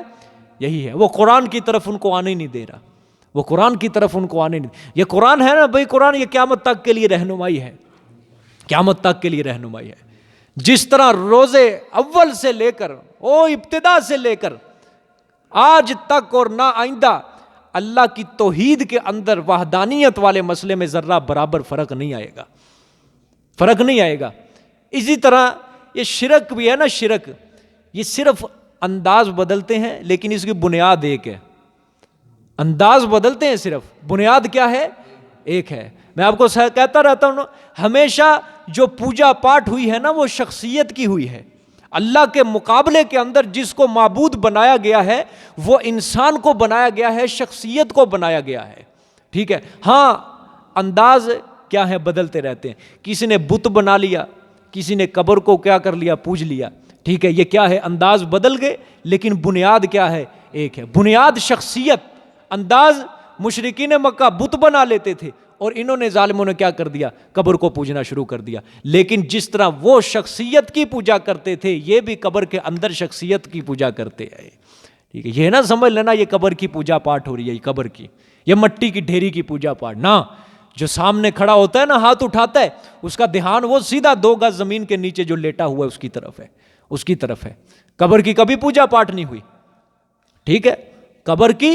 یہی ہے۔ وہ قرآن کی طرف ان کو آنے نہیں دے رہا، وہ قرآن کی طرف ان کو آنے نہیں۔ یہ قرآن ہے نا بھائی، قرآن یہ قیامت تک کے لیے رہنمائی ہے، قیامت تک کے لیے رہنمائی ہے۔ جس طرح روزے اول سے لے کر، ابتدا سے لے کر آج تک اور نہ آئندہ، اللہ کی توحید کے اندر وحدانیت والے مسئلے میں ذرہ برابر فرق نہیں آئے گا، فرق نہیں آئے گا۔ اسی طرح یہ شرک بھی ہے نا، شرک یہ صرف انداز بدلتے ہیں، لیکن اس کی بنیاد ایک ہے۔ انداز بدلتے ہیں، صرف بنیاد کیا ہے؟ ایک ہے۔ میں آپ کو کہتا رہتا ہوں، ہمیشہ جو پوجا پاٹ ہوئی ہے نا، وہ شخصیت کی ہوئی ہے۔ اللہ کے مقابلے کے اندر جس کو معبود بنایا گیا ہے، وہ انسان کو بنایا گیا ہے، شخصیت کو بنایا گیا ہے، ٹھیک ہے۔ ہاں انداز کیا ہے؟ بدلتے رہتے ہیں۔ کسی نے بت بنا لیا، کسی نے قبر کو کیا کر لیا؟ پوج لیا، ٹھیک ہے۔ یہ کیا ہے؟ انداز بدل گئے، لیکن بنیاد کیا ہے؟ ایک ہے، بنیاد شخصیت۔ انداز مشرکین مکہ بت بنا لیتے تھے، اور انہوں نے ظالموں نے کیا کر دیا؟ قبر کو پوجنا شروع کر دیا۔ لیکن جس طرح وہ شخصیت کی پوجا کرتے تھے، یہ بھی قبر کے اندر شخصیت کی پوجا کرتے ہیں، ٹھیک ہے۔ یہ نہ سمجھ لینا یہ قبر کی پوجا پاٹ ہو رہی ہے، یہ قبر کی، یہ مٹی کی ڈھیری کی پوجا پاٹ نہ۔ جو سامنے کھڑا ہوتا ہے نا، ہاتھ اٹھاتا ہے، اس کا دھیان وہ سیدھا 2 گز زمین کے نیچے جو لیٹا ہوا ہے اس کی طرف ہے، اس کی طرف ہے۔ قبر کی کبھی پوجا پاٹ نہیں ہوئی، ٹھیک ہے۔ قبر کی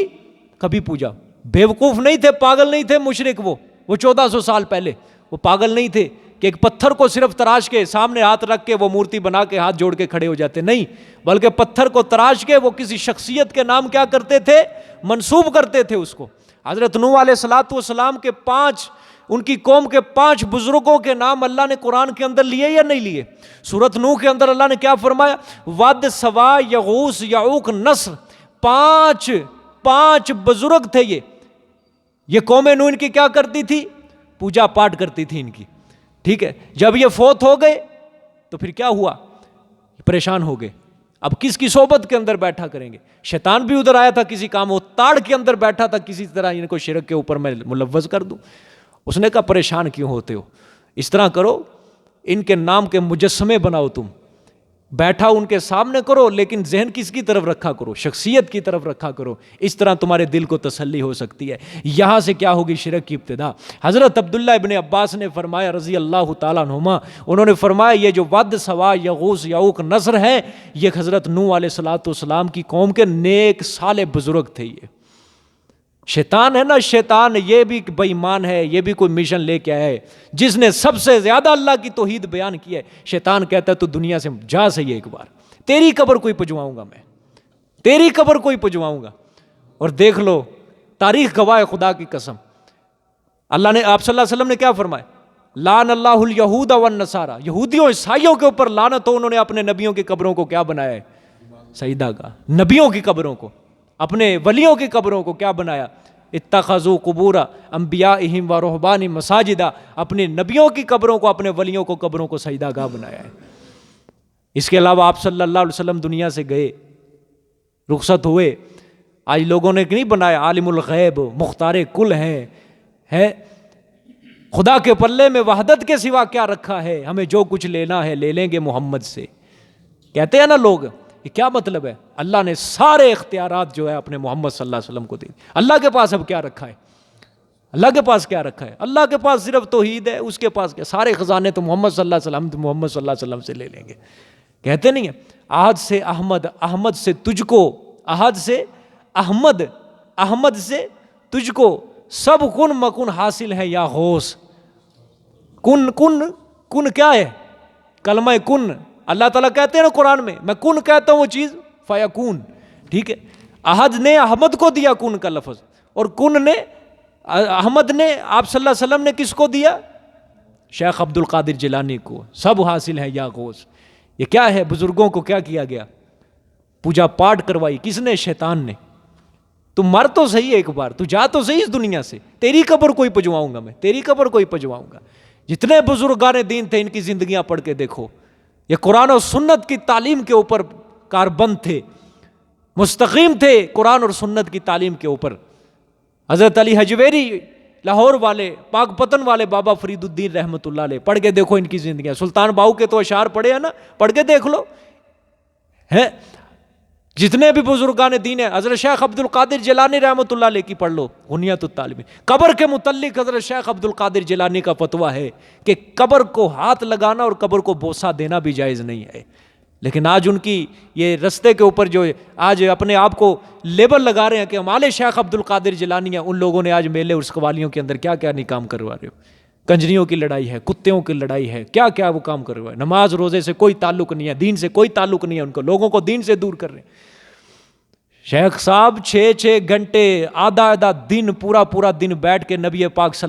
کبھی پوجا، بیوقوف نہیں تھے، پاگل نہیں تھے مشرک، وہ 1400 سال پہلے وہ پاگل نہیں تھے کہ ایک پتھر کو صرف تراش کے سامنے ہاتھ رکھ کے وہ مورتی بنا کے ہاتھ جوڑ کے کھڑے ہو جاتے، نہیں، بلکہ پتھر کو تراش کے وہ کسی شخصیت کے نام کیا کرتے تھے؟ منسوب کرتے تھے اس کو۔ حضرت نوح علیہ السلام کے 5، ان کی قوم کے 5 بزرگوں کے نام اللہ نے قرآن کے اندر لیے یا نہیں لیے؟ سورۃ نوح کے اندر اللہ نے کیا فرمایا؟ ود، سوا، یغوث، یعوق، نصر، 5 بزرگ تھے یہ قوم نوح ان کی کیا کرتی تھی؟ پوجا پاٹ کرتی تھی ان کی، ٹھیک ہے۔ جب یہ فوت ہو گئے تو پھر کیا ہوا؟ پریشان ہو گئے، اب کس کی صحبت کے اندر بیٹھا کریں گے؟ شیطان بھی ادھر آیا تھا کسی کام، وہ تاڑ کے اندر بیٹھا تھا، کسی طرح ان کو شرک کے اوپر میں ملوث کر دوں۔ اس نے کہا پریشان کیوں ہوتے ہو؟ اس طرح کرو، ان کے نام کے مجسمے بناؤ، تم بیٹھا ان کے سامنے کرو، لیکن ذہن کس کی طرف رکھا کرو؟ شخصیت کی طرف رکھا کرو، اس طرح تمہارے دل کو تسلی ہو سکتی ہے۔ یہاں سے کیا ہوگی؟ شرک کی ابتدا۔ حضرت عبداللہ ابن عباس نے فرمایا رضی اللہ تعالیٰ عنہما، انہوں نے فرمایا یہ جو ود، سوا، یغوث، یعوق، نصر ہے، یہ حضرت نوح علیہ السلام کی قوم کے نیک صالح بزرگ تھے۔ یہ شیطان ہے نا، شیطان یہ بھی بے ایمان ہے، یہ بھی کوئی مشن لے کے آیا ہے جس نے سب سے زیادہ اللہ کی توحید بیان کی ہے۔ شیطان کہتا ہے تو دنیا سے جا صحیح ایک بار، تیری قبر کوئی پجواؤں گا، میں تیری قبر کوئی پجواؤں گا۔ اور دیکھ لو تاریخ گواہ ہے، خدا کی قسم، اللہ نے، آپ صلی اللہ علیہ وسلم نے کیا فرمایا؟ لعن اللہ الیہود والنصارى، یہودیوں عیسائیوں کے اوپر لعنت ہو، انہوں نے اپنے نبیوں کی قبروں کو کیا بنایا ہے؟ سجدہ گاہ۔ نبیوں کی قبروں کو، اپنے ولیوں کی قبروں کو کیا بنایا؟ اتخذوا قبور انبیائہم ورہبانہم مساجدا، اپنے نبیوں کی قبروں کو، اپنے ولیوں کو قبروں کو سجدہ گاہ بنایا ہے۔ اس کے علاوہ آپ صلی اللہ علیہ وسلم دنیا سے گئے، رخصت ہوئے، آج لوگوں نے نہیں بنایا عالم الغیب، مختار کل ہیں، خدا کے پلے میں وحدت کے سوا کیا رکھا ہے، ہمیں جو کچھ لینا ہے لے لیں گے محمد سے. کہتے ہیں نا لوگ، یہ کیا مطلب ہے؟ اللہ نے سارے اختیارات جو ہے اپنے محمد صلی اللہ علیہ وسلم کو دے دی. اللہ کے پاس اب کیا رکھا ہے؟ اللہ کے پاس کیا رکھا ہے؟ اللہ کے پاس صرف توحید ہے. اس کے پاس کیا؟ سارے خزانے تو محمد صلی اللہ علیہ وسلم، تو محمد صلی اللہ علیہ وسلم سے لے لیں گے. کہتے نہیں ہیں احد سے احمد، احمد سے تجھ کو، احد سے احمد، احمد سے تجھ کو سب کن مکن حاصل ہے یا غوث. کن کن کن کیا ہے؟ کلمہ کن. اللہ تعالیٰ کہتے ہیں نا قرآن میں، میں کن کہتا ہوں وہ چیز فیکون. ٹھیک ہے، احد نے احمد کو دیا کن کا لفظ، اور کن نے، احمد نے آپ صلی اللہ علیہ وسلم نے کس کو دیا؟ شیخ عبد القادر جیلانی کو. سب حاصل ہے یا غوث. یہ کیا ہے؟ بزرگوں کو کیا کیا گیا؟ پوجا پاٹ کروائی. کس نے؟ شیطان نے. تو مر تو صحیح ایک بار، تو جا تو صحیح اس دنیا سے. تیری قبر کوئی پجواؤں گا میں، تیری قبر کوئی پجواؤں گا. جتنے بزرگان دین تھے ان کی زندگیاں پڑھ کے دیکھو، یہ قرآن و سنت کی تعلیم کے اوپر کاربند تھے، مستقیم تھے قرآن اور سنت کی تعلیم کے اوپر. حضرت علی حجویری لاہور والے، پاک پتن والے بابا فرید الدین رحمۃ اللہ علیہ، پڑھ کے دیکھو ان کی زندگیاں. سلطان باؤ کے تو اشعار پڑھے ہیں نا، پڑھ کے دیکھ لو. ہے جتنے بھی بزرگان دین ہیں، حضرت شیخ عبد القادر جیلانی رحمۃ اللہ علیہ کی پڑھ لو غنیۃ الطالب. قبر کے متعلق حضرت شیخ عبد القادر جیلانی کا فتویٰ ہے کہ قبر کو ہاتھ لگانا اور قبر کو بوسہ دینا بھی جائز نہیں ہے. لیکن آج ان کی یہ رستے کے اوپر جو آج اپنے آپ کو لیبل لگا رہے ہیں کہ ہمارے شیخ عبد القادر جیلانی ہیں، ان لوگوں نے آج میلے اور قوالیوں کے اندر کیا کیا نہیں کام کروا رہے ہو. کنجریوں کی لڑائی ہے، کتوں کی لڑائی ہے، کیا کیا وہ کام کر رہے ہیں. نماز روزے سے کوئی تعلق نہیں ہے، دین سے کوئی تعلق نہیں ہے ان کو، لوگوں کو دین سے دور کر رہے ہیں. شیخ صاحب 6 گھنٹے، آدھا دن، پورا دن بیٹھ کے نبی پاک صلی